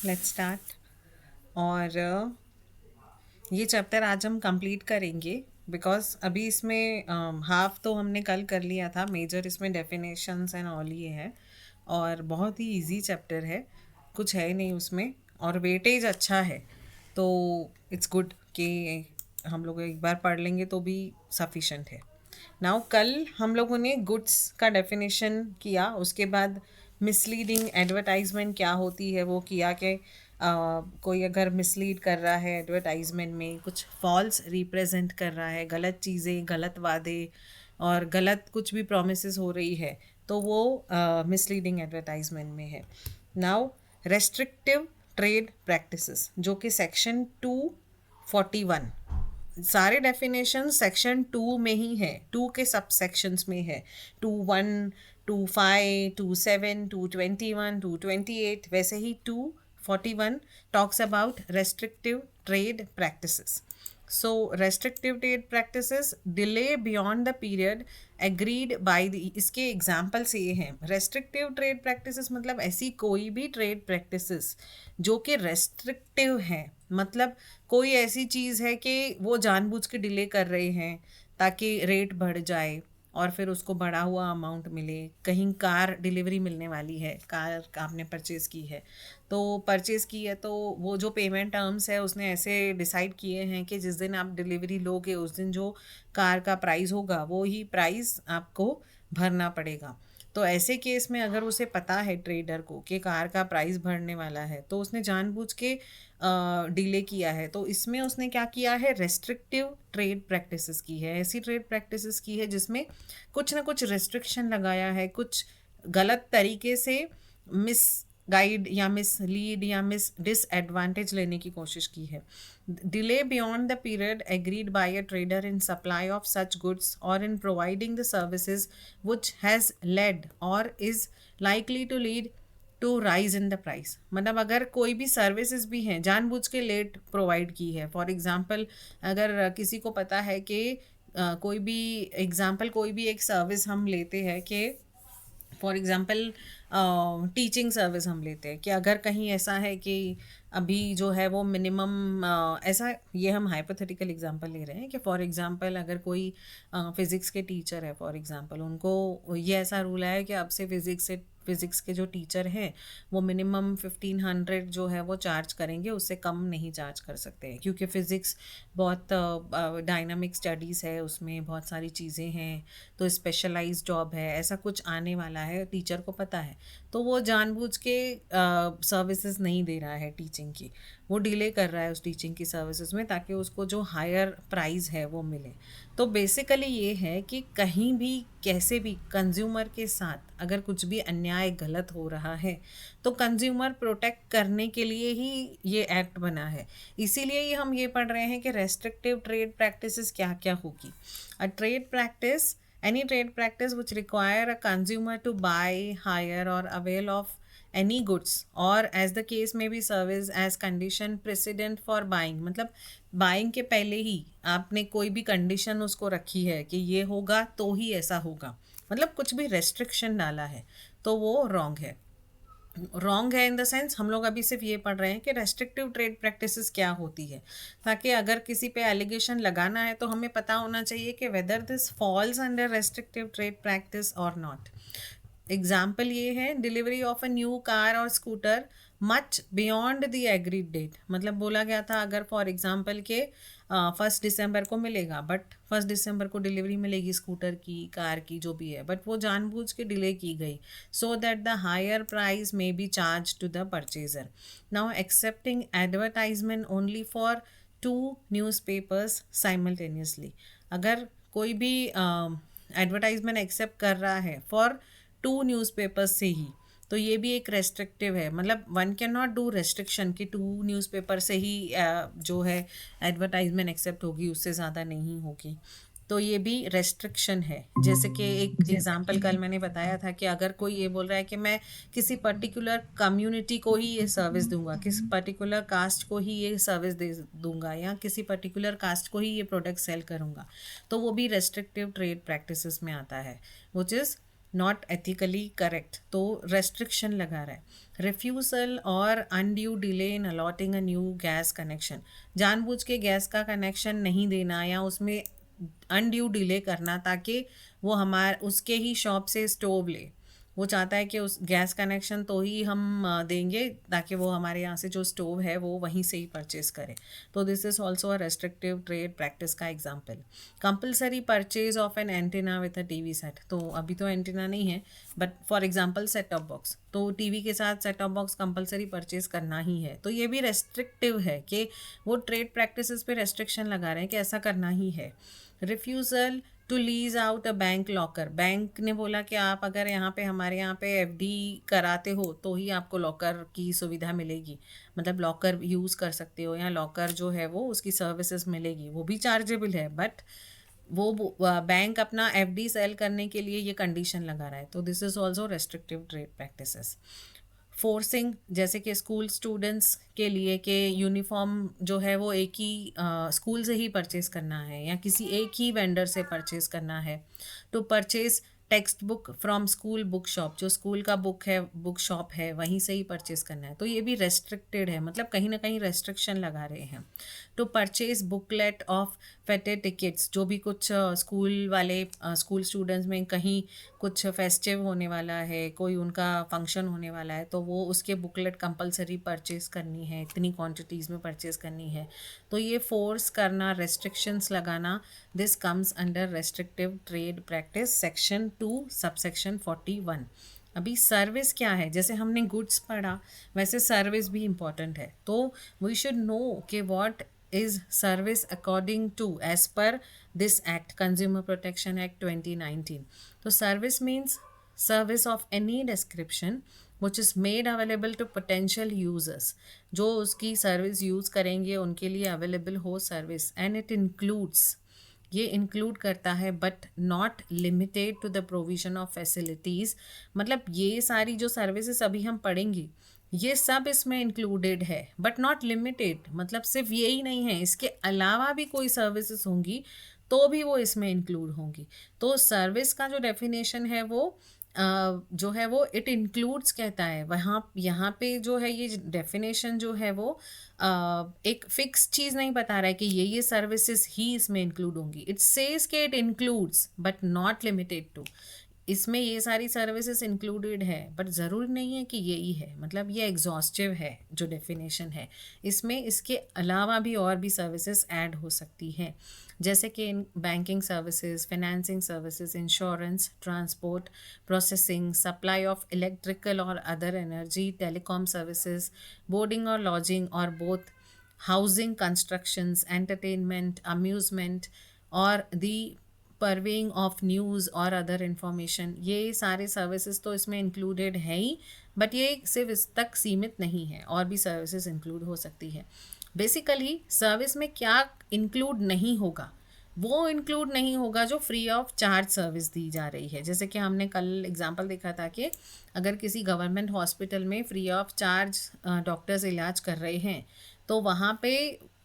Let's start. और ये chapter आज हम कंप्लीट करेंगे बिकॉज अभी इसमें हाफ तो हमने कल कर लिया था। मेजर इसमें डेफिनेशंस एंड ऑल ये है और बहुत ही इजी चैप्टर है, कुछ है नहीं उसमें और वेटेज अच्छा है। तो इट्स गुड कि हम लोग एक बार पढ़ लेंगे तो भी सफिशेंट है। नाउ कल हम लोगों ने गुड्स का डेफिनेशन किया, उसके बाद मिसलीडिंग एडवर्टाइजमेंट क्या होती है वो किया कि कोई अगर मिसलीड कर रहा है एडवर्टाइजमेंट में, कुछ फॉल्स रिप्रेजेंट कर रहा है, गलत चीज़ें, गलत वादे और गलत कुछ भी प्रोमिसेस हो रही है तो वो मिसलीडिंग एडवर्टाइजमेंट में है। नाउ रेस्ट्रिक्टिव ट्रेड प्रैक्टिसेस जो कि सेक्शन 241, सारे डेफिनेशन सेक्शन 2 में ही है, 2 के सब सेक्शंस में है। 2:1, 2:5, 2:7, 2:21, 2:28, वैसे ही 2:41 talks about restrictive trade practices. So restrictive trade practices delay beyond the period agreed by the, इसके एग्जाम्पल्स ये हैं। रेस्ट्रिक्टिव ट्रेड प्रैक्टिसेस मतलब ऐसी कोई भी ट्रेड प्रैक्टिसेस जो कि रेस्ट्रिक्टिव है, मतलब कोई ऐसी चीज़ है कि वो जानबूझ के डिले कर रहे हैं ताकि रेट बढ़ जाए और फिर उसको बढ़ा हुआ अमाउंट मिले। कहीं कार डिलीवरी मिलने वाली है, कार आपने परचेज़ की है, तो परचेज़ की है तो वो जो पेमेंट टर्म्स है उसने ऐसे डिसाइड किए हैं कि जिस दिन आप डिलीवरी लोगे उस दिन जो कार का प्राइस होगा वो ही प्राइस आपको भरना पड़ेगा। तो ऐसे केस में अगर उसे पता है ट्रेडर को कि कार का प्राइस बढ़ने वाला है तो उसने जानबूझ के डिले किया है, तो इसमें उसने क्या किया है, रेस्ट्रिक्टिव ट्रेड प्रैक्टिसेस की है। ऐसी ट्रेड प्रैक्टिसेस की है जिसमें कुछ ना कुछ रेस्ट्रिक्शन लगाया है, कुछ गलत तरीके से मिस गाइड या मिस लीड या मिस डिसएडवांटेज लेने की कोशिश की है। Delay beyond the period agreed by a trader in supply of such goods or in providing the services which has led or is likely to lead to rise in the price. मतलब अगर कोई भी services भी हैं जानबूझ के late provide की है, फॉर एग्जांपल अगर किसी को पता है कि कोई भी एग्जांपल कोई भी एक सर्विस हम लेते हैं कि फॉर एग्जांपल टीचिंग सर्विस हम लेते हैं कि अगर कहीं ऐसा है कि अभी जो है वो मिनिमम ऐसा, ये हम हाइपोथेटिकल एग्जांपल ले रहे हैं कि फॉर एग्जांपल अगर कोई फिज़िक्स के टीचर है, फॉर एग्जांपल उनको ये ऐसा रूल है कि अब से फिज़िक्स के जो टीचर हैं वो मिनिमम 1500 जो है वो चार्ज करेंगे, उससे कम नहीं चार्ज कर सकते हैं क्योंकि फ़िज़िक्स बहुत डायनामिक स्टडीज़ है, उसमें बहुत सारी चीज़ें हैं, तो स्पेशलाइज जॉब है, ऐसा कुछ आने वाला है, टीचर को पता है। तो वो जानबूझ के सर्विसेज नहीं दे रहा है टीचिंग की, वो डिले कर रहा है उस टीचिंग की सर्विसेज में ताकि उसको जो हायर प्राइस है वो मिले। तो बेसिकली ये है कि कहीं भी कैसे भी कंज्यूमर के साथ अगर कुछ भी अन्याय गलत हो रहा है तो कंज्यूमर प्रोटेक्ट करने के लिए ही ये एक्ट बना है। इसीलिए ये हम ये पढ़ रहे हैं कि रेस्ट्रिक्टिव ट्रेड प्रैक्टिसेस क्या क्या होगी। अ trade practice, any trade practice which require a consumer to buy, hire or avail of any goods or as the case may be service as condition precedent for buying, मतलब buying के पहले ही आपने कोई भी condition उसको रखी है कि ये होगा तो ही ऐसा होगा, मतलब कुछ भी रेस्ट्रिक्शन डाला है तो वो रॉन्ग है। रॉन्ग है इन द सेंस हम लोग अभी सिर्फ ये पढ़ रहे हैं कि रेस्ट्रिक्टिव ट्रेड प्रैक्टिसेस क्या होती है, ताकि अगर किसी पे एलिगेशन लगाना है तो हमें पता होना चाहिए कि whether this falls under restrictive trade practice or not. Example ये है, delivery of a new car or scooter much beyond the agreed date, मतलब बोला गया था अगर फॉर एग्जाम्पल के 1 दिसंबर को मिलेगा, बट 1 दिसंबर को डिलीवरी मिलेगी स्कूटर की, कार की, जो भी है, बट वो जानबूझ के डिले की गई so that the higher price may be charge to the purchaser. Now accepting advertisement only for 2 newspapers simultaneously, अगर कोई भी एडवर्टाइजमेंट एक्सेप्ट कर रहा है फॉर 2 न्यूज़पेपर्स से ही, तो ये भी एक रेस्ट्रिक्टिव है, मतलब one can not do restriction कि 2 न्यूज़पेपर से ही जो है एडवर्टाइजमेंट एक्सेप्ट होगी, उससे ज़्यादा नहीं होगी। तो ये भी रेस्ट्रिक्शन है। जैसे कि एक एग्जांपल कल मैंने बताया था कि अगर कोई ये बोल रहा है कि मैं किसी पर्टिकुलर कम्युनिटी को ही ये सर्विस दूंगा, किसी पर्टिकुलर कास्ट को ही ये सर्विस दे दूंगा या किसी पर्टिकुलर कास्ट को ही ये प्रोडक्ट सेल करूंगा, तो वो भी रेस्ट्रिक्टिव ट्रेड प्रैक्टिसेस में आता है, which is not ethically correct, तो रेस्ट्रिक्शन लगा रहा है. रिफ्यूज़ल और undue delay in allotting a new gas connection, जानबूझ के गैस का कनेक्शन नहीं देना या उसमें अनड्यू डिले करना ताकि वो उसके ही शॉप से स्टोव ले. वो चाहता है कि उस गैस कनेक्शन तो ही हम देंगे ताकि वो हमारे यहाँ से जो स्टोव है वो वहीं से ही परचेज करे. तो this is also a restrictive trade practice का example. Compulsory purchase of an antenna with a TV set, तो अभी तो एंटीना नहीं है but for example set top box, तो टीवी के साथ set top box compulsory purchase करना ही है. तो ये भी रेस्ट्रिक्टिव है कि वो ट्रेड प्रैक्टिसेस पे रेस्ट्रिक्शन लगा रहे हैं कि ऐसा करना ही है. Refusal to lease out a bank locker, bank ने बोला कि आप अगर यहाँ पे हमारे यहाँ पे एफडी कराते हो तो ही आपको लॉकर की सुविधा मिलेगी, मतलब लॉकर यूज़ कर सकते हो या लॉकर जो है वो उसकी सर्विसेज मिलेगी, वो भी चार्जेबल है. बट वो बैंक अपना एफडी सेल करने के लिए ये कंडीशन लगा रहा है. तो this is also restrictive trade practices. Forcing, जैसे कि स्कूल स्टूडेंट्स के लिए कि यूनिफॉर्म जो है वो एक ही स्कूल से ही परचेज़ करना है या किसी एक ही वेंडर से परचेज़ करना है. To purchase textbook from school book shop, जो स्कूल का बुक है बुक शॉप है वहीं से ही परचेज़ करना है. तो ये भी रेस्ट्रिक्टेड है, मतलब कहीं ना कहीं रेस्ट्रिक्शन लगा रहे हैं. टू परचेज़ बुकलेट ऑफ फेटे टिकट्स, जो भी कुछ स्कूल वाले स्कूल स्टूडेंट्स में कहीं कुछ फेस्टिव होने वाला है, कोई उनका फंक्शन होने वाला है, तो वो उसके बुकलेट कंपलसरी परचेज़ करनी है, इतनी क्वांटिटीज़ में परचेज़ करनी है. तो ये फोर्स करना, रेस्ट्रिक्शंस लगाना, this comes under restrictive trade practice section 2 subsection 41. अभी सर्विस क्या है, जैसे हमने गुड्स पढ़ा वैसे सर्विस भी इम्पॉर्टेंट है. तो वी शुड नो कि what is service according to as per this act, consumer protection act 2019. तो service means service of any description which is made available to potential users, जो उसकी service use करेंगे उनके लिए available हो service. And it includes, ये include करता है but not limited to the provision of facilities, मतलब ये सारी जो सर्विसेज अभी हम पढ़ेंगे ये सब इसमें इंक्लूडेड है बट नॉट लिमिटेड, मतलब सिर्फ यही नहीं है, इसके अलावा भी कोई सर्विसेज होंगी तो भी वो इसमें इंक्लूड होंगी. तो सर्विस का जो डेफिनेशन है वो जो है वो इट इंक्लूड्स कहता है, वहाँ यहाँ पे जो है ये डेफिनेशन जो है वो एक फिक्स चीज़ नहीं बता रहा है कि ये सर्विसेज ही इसमें इंक्लूड होंगी. इट सेज कि it includes but not limited to, इसमें ये सारी सर्विसेज इंक्लूडेड है बट ज़रूरी नहीं है कि यही है, मतलब ये एग्जॉस्टिव है जो डेफिनेशन है. इसमें इसके अलावा भी और भी सर्विसेज ऐड हो सकती हैं, जैसे कि in banking services, financing services, insurance, transport, processing, supply of electrical or other energy, telecom services, boarding or lodging or both, housing, constructions, entertainment, amusement or the purveying of news or other information. ये सारे services तो इसमें included है ही but ये सिर्फ इस तक सीमित नहीं है, और भी सर्विसेज इंक्लूड हो सकती है. बेसिकली सर्विस में क्या इंक्लूड नहीं होगा, वो इंक्लूड नहीं होगा जो फ्री ऑफ चार्ज सर्विस दी जा रही है. जैसे कि हमने कल एग्जांपल देखा था कि अगर किसी गवर्नमेंट हॉस्पिटल में फ्री ऑफ चार्ज डॉक्टर्स इलाज कर रहे हैं तो वहाँ पे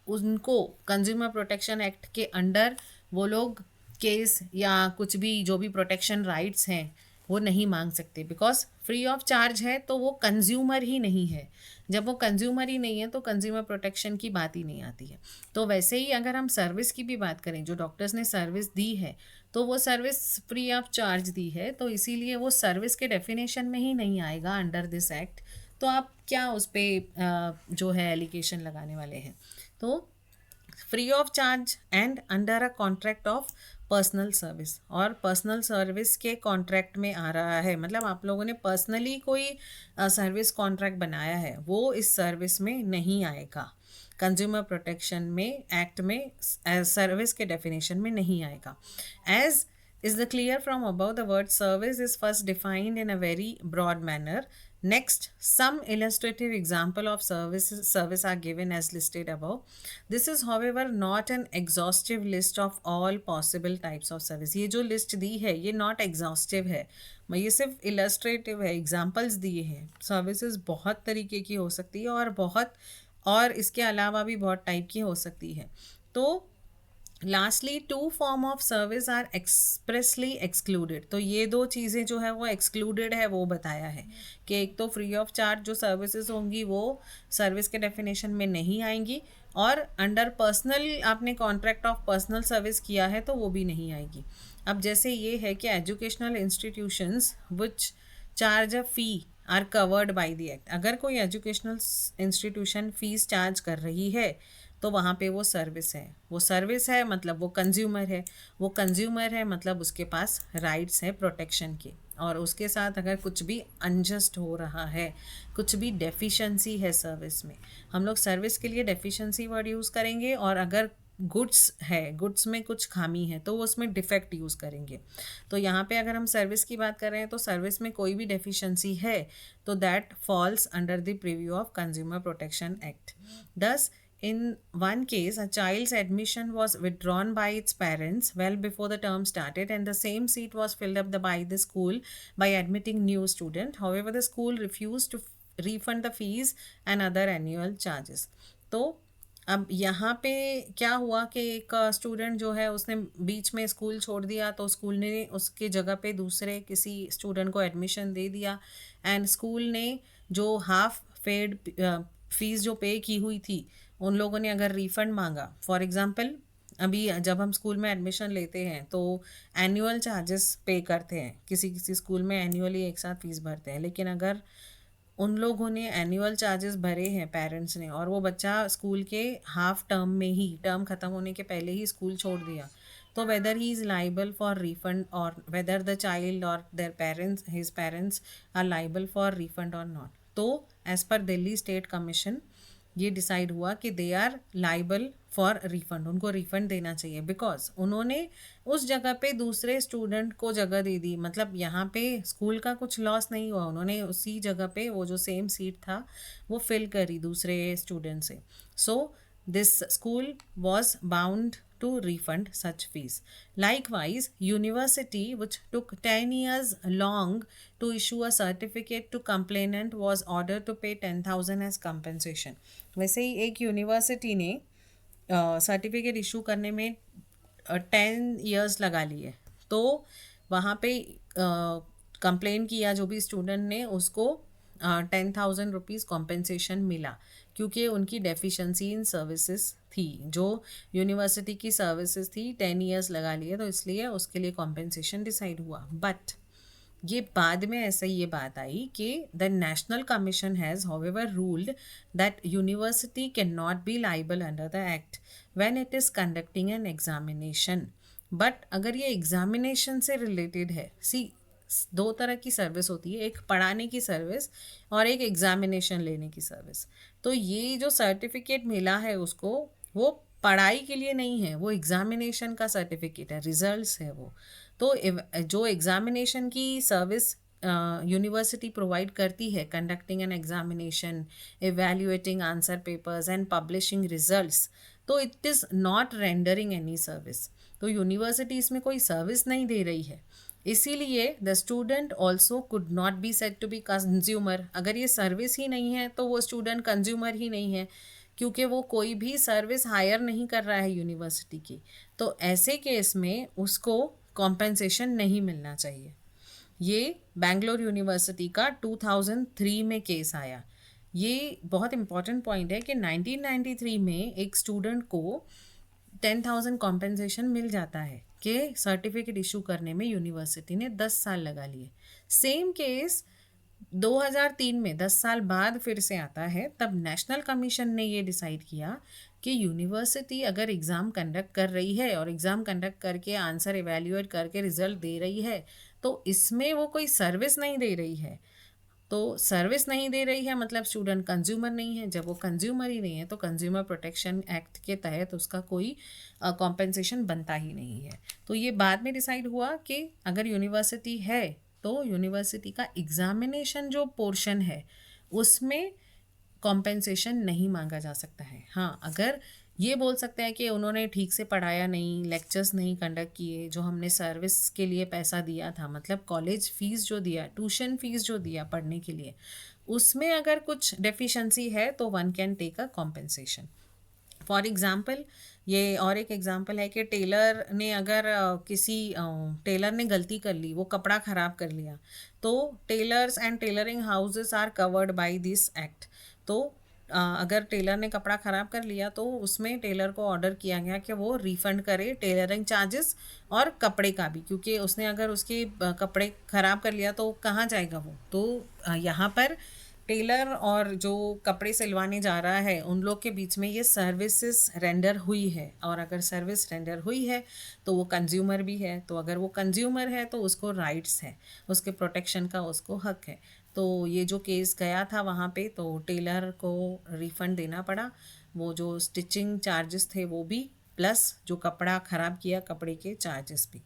उनको कंज्यूमर प्रोटेक्शन एक्ट के अंडर वो लोग केस या कुछ भी जो भी प्रोटेक्शन राइट्स हैं वो नहीं मांग सकते, बिकॉज फ्री ऑफ चार्ज है तो वो कंज्यूमर ही नहीं है. जब वो कंज्यूमर ही नहीं है तो कंज्यूमर प्रोटेक्शन की बात ही नहीं आती है. तो वैसे ही अगर हम सर्विस की भी बात करें, जो डॉक्टर्स ने सर्विस दी है तो वो सर्विस फ्री ऑफ चार्ज दी है, तो इसीलिए वो सर्विस के डेफिनेशन में ही नहीं आएगा अंडर दिस एक्ट. तो आप क्या उस पर जो है एलिगेशन लगाने वाले हैं. तो free of charge and under a contract of personal service, और पर्सनल सर्विस के कॉन्ट्रैक्ट में आ रहा है, मतलब आप लोगों ने पर्सनली कोई सर्विस कॉन्ट्रैक्ट बनाया है वो इस सर्विस में नहीं आएगा, कंज्यूमर प्रोटेक्शन में एक्ट में सर्विस के डेफिनेशन में नहीं आएगा. As is the clear from above, the word service is first defined in a very broad manner. Next, some illustrative example of service are given as listed above. This is however not an exhaustive list of all possible types of service. ये जो list दी है ये not exhaustive है, ये सिर्फ illustrative है, examples दिए हैं. Services बहुत तरीके की हो सकती है और इसके अलावा भी बहुत टाइप की हो सकती है. तो lastly, two form of service are expressly excluded. तो ये दो चीज़ें जो है वो एक्सक्लूडेड है, वो बताया है कि एक तो फ्री ऑफ चार्ज जो सर्विसेज होंगी वो सर्विस के डेफिनेशन में नहीं आएंगी, और अंडर पर्सनल आपने कॉन्ट्रैक्ट ऑफ पर्सनल सर्विस किया है तो वो भी नहीं आएगी। अब जैसे ये है कि educational institutions which charge a fee are covered by the act. अगर कोई एजुकेशनल इंस्टीट्यूशन फीस चार्ज कर रही है तो वहाँ पे वो सर्विस है, वो सर्विस है मतलब वो कंज्यूमर है, वो कंज्यूमर है मतलब उसके पास राइट्स है प्रोटेक्शन के। और उसके साथ अगर कुछ भी अनजस्ट हो रहा है, कुछ भी डेफिशिएंसी है सर्विस में, हम लोग सर्विस के लिए डेफिशिएंसी वर्ड यूज़ करेंगे, और अगर गुड्स है, गुड्स में कुछ खामी है तो वो उसमें डिफेक्ट यूज़ करेंगे। तो यहाँ पे अगर हम सर्विस की बात कर रहे हैं तो सर्विस में कोई भी डेफिशिएंसी है तो that falls under the preview of consumer protection act. दस, in one case, a child's admission was withdrawn by its parents well before the term started, and the same seat was filled up by the school by admitting new student. However, the school refused to refund the fees and other annual charges. तो अब यहाँ पे क्या हुआ कि एक student जो है उसने बीच में स्कूल छोड़ दिया, तो स्कूल ने उसके जगह पे दूसरे किसी स्टूडेंट को एडमिशन दे दिया, एंड स्कूल ने जो हाफ पेड फीस जो पे की हुई थी उन लोगों ने अगर रिफ़ंड मांगा, फॉर एग्ज़ाम्पल अभी जब हम स्कूल में एडमिशन लेते हैं तो एनुअल चार्जेस पे करते हैं, किसी किसी स्कूल में एनुअली एक साथ फीस भरते हैं, लेकिन अगर उन लोगों ने एनुअल चार्जेस भरे हैं पेरेंट्स ने, और वो बच्चा स्कूल के हाफ टर्म में ही, टर्म ख़त्म होने के पहले ही स्कूल छोड़ दिया, तो whether he is liable for refund or whether the child or their parents, his parents are liable for refund or not. तो as per Delhi state commission ये डिसाइड हुआ कि they are liable for refund, उनको refund देना चाहिए, because उन्होंने उस जगह पे दूसरे स्टूडेंट को जगह दे दी, मतलब यहाँ पे स्कूल का कुछ लॉस नहीं हुआ, उन्होंने उसी जगह पे वो जो सेम सीट था वो फिल करी दूसरे स्टूडेंट से। So this school was bound to refund such fees. Likewise, university which took 10 years long to issue a certificate to complainant was ordered to pay 10,000 as compensation. वैसे ही एक university ने certificate issue करने में 10 years लगा लिए, तो वहाँ पे कंप्लेन किया जो भी स्टूडेंट ने, उसको 10,000 रुपीज़ कॉम्पेंसेशन मिला, क्योंकि उनकी डेफिशिएंसी इन सर्विसेज थी, जो यूनिवर्सिटी की सर्विसेज थी, 10 years लगा लिए, तो इसलिए उसके लिए कॉम्पेंसेशन डिसाइड हुआ। बट ये बाद में ऐसे ये बात आई कि the national commission has however ruled that university can not be liable under the act when it is conducting an examination. But अगर ये एग्जामिनेशन से रिलेटेड है, सी दो तरह की सर्विस होती है, एक पढ़ाने की सर्विस और एक एग्जामिनेशन लेने की सर्विस। तो ये जो सर्टिफिकेट मिला है उसको, वो पढ़ाई के लिए नहीं है, वो एग्जामिनेशन का सर्टिफिकेट है, रिजल्ट्स है वो। तो जो एग्जामिनेशन की सर्विस यूनिवर्सिटी प्रोवाइड करती है, conducting an examination, evaluating answer papers and publishing results, तो it is not rendering any service. तो यूनिवर्सिटी इसमें कोई सर्विस नहीं दे रही है, इसीलिए the student also could not be said to be consumer. अगर ये सर्विस ही नहीं है तो वो स्टूडेंट कंज्यूमर ही नहीं है, क्योंकि वो कोई भी सर्विस हायर नहीं कर रहा है यूनिवर्सिटी की। तो ऐसे केस में उसको कॉम्पेंसेशन नहीं मिलना चाहिए। ये बैंगलोर यूनिवर्सिटी का 2003 में केस आया। ये बहुत इंपॉर्टेंट पॉइंट है कि 1993 में एक स्टूडेंट को 10,000 कॉम्पेंसेशन मिल जाता है कि सर्टिफिकेट इशू करने में यूनिवर्सिटी ने 10 साल लगा लिए। सेम केस 2003 में 10 साल बाद फिर से आता है, तब नेशनल कमीशन ने ये डिसाइड किया कि यूनिवर्सिटी अगर एग्ज़ाम कंडक्ट कर रही है और एग्ज़ाम कंडक्ट करके आंसर एवेल्यूएट करके रिजल्ट दे रही है, तो इसमें वो कोई सर्विस नहीं दे रही है। तो सर्विस नहीं दे रही है मतलब स्टूडेंट कंज्यूमर नहीं है, जब वो कंज्यूमर ही नहीं है तो कंज्यूमर प्रोटेक्शन एक्ट के तहत उसका कोई कॉम्पेंसेशन बनता ही नहीं है। तो ये बाद में डिसाइड हुआ कि अगर यूनिवर्सिटी है तो यूनिवर्सिटी का एग्जामिनेशन जो पोर्शन है उसमें कॉम्पेंसेशन नहीं मांगा जा सकता है। हाँ, अगर ये बोल सकते हैं कि उन्होंने ठीक से पढ़ाया नहीं, लेक्चर्स नहीं कंडक्ट किए, जो हमने सर्विस के लिए पैसा दिया था, मतलब कॉलेज फीस जो दिया, ट्यूशन फीस जो दिया पढ़ने के लिए, उसमें अगर कुछ डेफिशिएंसी है तो one can take a compensation. For example, ये और एक एग्ज़ाम्पल है कि टेलर ने अगर टेलर ने गलती कर ली, वो कपड़ा ख़राब कर लिया, तो tailors and tailoring houses are covered by this act. तो अगर टेलर ने कपड़ा ख़राब कर लिया तो उसमें टेलर को ऑर्डर किया गया कि वो रिफ़ंड करे टेलरिंग चार्जेस और कपड़े का भी, क्योंकि उसने अगर उसके कपड़े ख़राब कर लिया तो कहाँ जाएगा वो। तो यहाँ पर टेलर और जो कपड़े सिलवाने जा रहा है उन लोग के बीच में ये सर्विसेज रेंडर हुई है, और अगर सर्विस रेंडर हुई है तो वो कंज्यूमर भी है, तो अगर वो कंज्यूमर है तो उसको राइट्स है, उसके प्रोटेक्शन का उसको हक है। तो ये जो केस गया था वहाँ पे, तो टेलर को रिफ़ंड देना पड़ा, वो जो स्टिचिंग चार्जेस थे वो भी, प्लस जो कपड़ा ख़राब किया कपड़े के चार्जेस भी,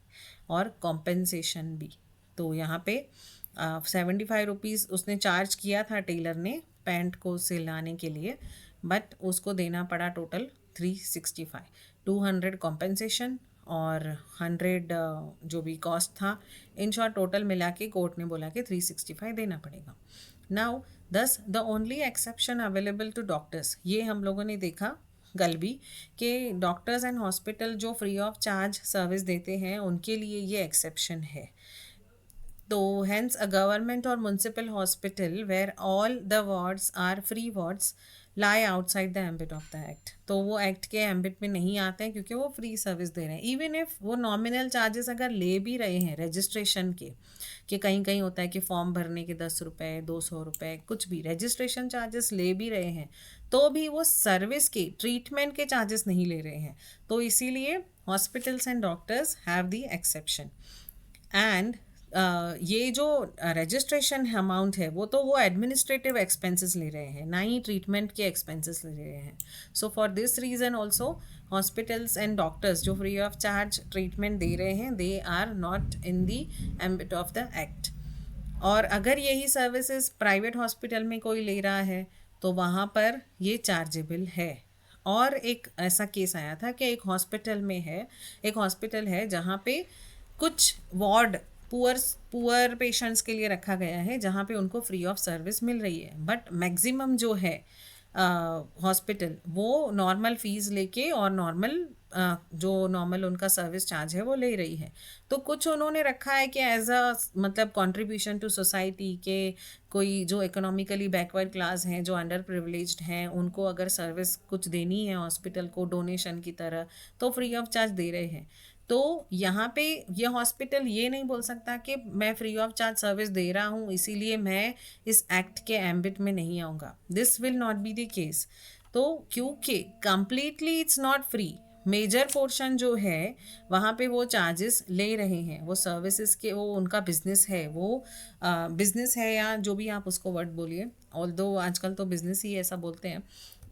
और कॉम्पेंसेशन भी। तो यहाँ पे 75 रुपीज़ उसने चार्ज किया था टेलर ने पैंट को सिलाने के लिए, बट उसको देना पड़ा टोटल 365, 200 कॉम्पेंसेशन और 100 जो भी कॉस्ट था। इन शॉर्ट टोटल मिला के कोर्ट ने बोला कि 365 देना पड़ेगा। Now thus the only exception available to doctors, ये हम लोगों ने देखा कल भी, कि डॉक्टर्स एंड हॉस्पिटल जो फ्री ऑफ चार्ज सर्विस देते हैं उनके लिए ये एक्सेप्शन है। तो hence a government or municipal hospital where all the wards are free wards lie outside the ambit of the act, तो वो एक्ट के एम्बिट में नहीं आते हैं क्योंकि वो फ्री सर्विस दे रहे हैं। इवन इफ वो नॉमिनल चार्जेस अगर ले भी रहे हैं रजिस्ट्रेशन के, कि कहीं कहीं होता है कि फॉर्म भरने के 10 रुपये 200 रुपये कुछ भी रजिस्ट्रेशन चार्जेस ले भी रहे हैं, तो भी वो सर्विस के ट्रीटमेंट के चार्जेस नहीं ले रहे हैं। तो इसीलिए hospitals and doctors have the exception. And ये जो रजिस्ट्रेशन अमाउंट है वो तो वो एडमिनिस्ट्रेटिव एक्सपेंसेस ले रहे हैं, ना ही ट्रीटमेंट के एक्सपेंसेस ले रहे हैं। So for this reason also hospitals and doctors जो फ्री ऑफ चार्ज ट्रीटमेंट दे रहे हैं they are not in the ambit of the act. और अगर यही सर्विसेज प्राइवेट हॉस्पिटल में कोई ले रहा है तो वहाँ पर ये चार्जेबल है। और एक ऐसा केस आया था कि एक हॉस्पिटल है जहाँ पे कुछ वार्ड पुअर पुअर पेशेंट्स के लिए रखा गया है, जहाँ पे उनको फ्री ऑफ सर्विस मिल रही है, बट मैक्सिमम जो है हॉस्पिटल वो नॉर्मल फीस लेके और नॉर्मल जो नॉर्मल उनका सर्विस चार्ज है वो ले रही है। तो कुछ उन्होंने रखा है कि एज अ मतलब कंट्रीब्यूशन टू सोसाइटी के, कोई जो इकोनॉमिकली बैकवर्ड क्लास हैं जो अंडर प्रिविलेज्ड हैं उनको अगर सर्विस कुछ देनी है हॉस्पिटल को डोनेशन की तरह, तो फ्री ऑफ चार्ज दे रहे हैं। तो यहाँ पे ये हॉस्पिटल ये नहीं बोल सकता कि मैं फ्री ऑफ चार्ज सर्विस दे रहा हूँ इसीलिए मैं इस एक्ट के एम्बिट में नहीं आऊँगा। This will not be the case. तो क्योंकि completely it's not free, major portion जो है वहाँ पे वो चार्जेस ले रहे हैं, वो सर्विसेज के, वो उनका बिजनेस है, वो बिजनेस है या जो भी आप उसको वर्ड बोलिए, ऑल्दो आजकल तो बिजनेस ही ऐसा बोलते हैं।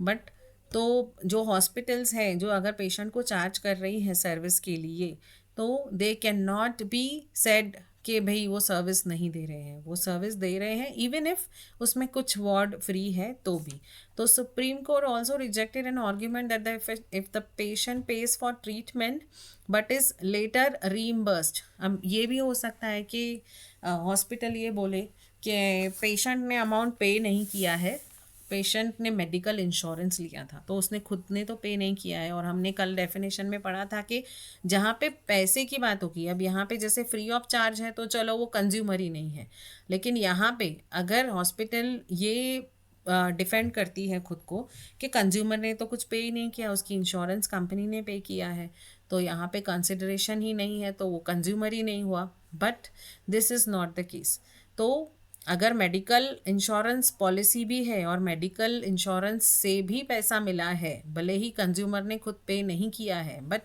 बट तो जो हॉस्पिटल्स हैं जो अगर पेशेंट को चार्ज कर रही हैं सर्विस के लिए, तो they can not be said कि भाई वो सर्विस नहीं दे रहे हैं, वो सर्विस दे रहे हैं इवन इफ उसमें कुछ वार्ड फ्री है तो भी। तो Supreme Court also rejected an argument that if the patient pays for treatment but is later reimbursed. अब ये भी हो सकता है कि हॉस्पिटल ये बोले कि पेशेंट ने अमाउंट पे नहीं किया है, पेशेंट ने मेडिकल इंश्योरेंस लिया था तो उसने खुद ने तो पे नहीं किया है, और हमने कल डेफिनेशन में पढ़ा था कि जहाँ पे पैसे की बात होगी, अब यहाँ पे जैसे फ्री ऑफ चार्ज है तो चलो वो कंज्यूमर ही नहीं है, लेकिन यहाँ पे अगर हॉस्पिटल ये डिफेंड करती है खुद को कि कंज्यूमर ने तो कुछ पे ही नहीं किया, उसकी इंश्योरेंस कंपनी ने पे किया है, तो यहाँ पे कंसिडरेशन ही नहीं है तो वो कंज्यूमर ही नहीं हुआ। But this is not the case. तो अगर मेडिकल इंश्योरेंस पॉलिसी भी है और मेडिकल इंश्योरेंस से भी पैसा मिला है, भले ही कंज्यूमर ने खुद पे नहीं किया है, बट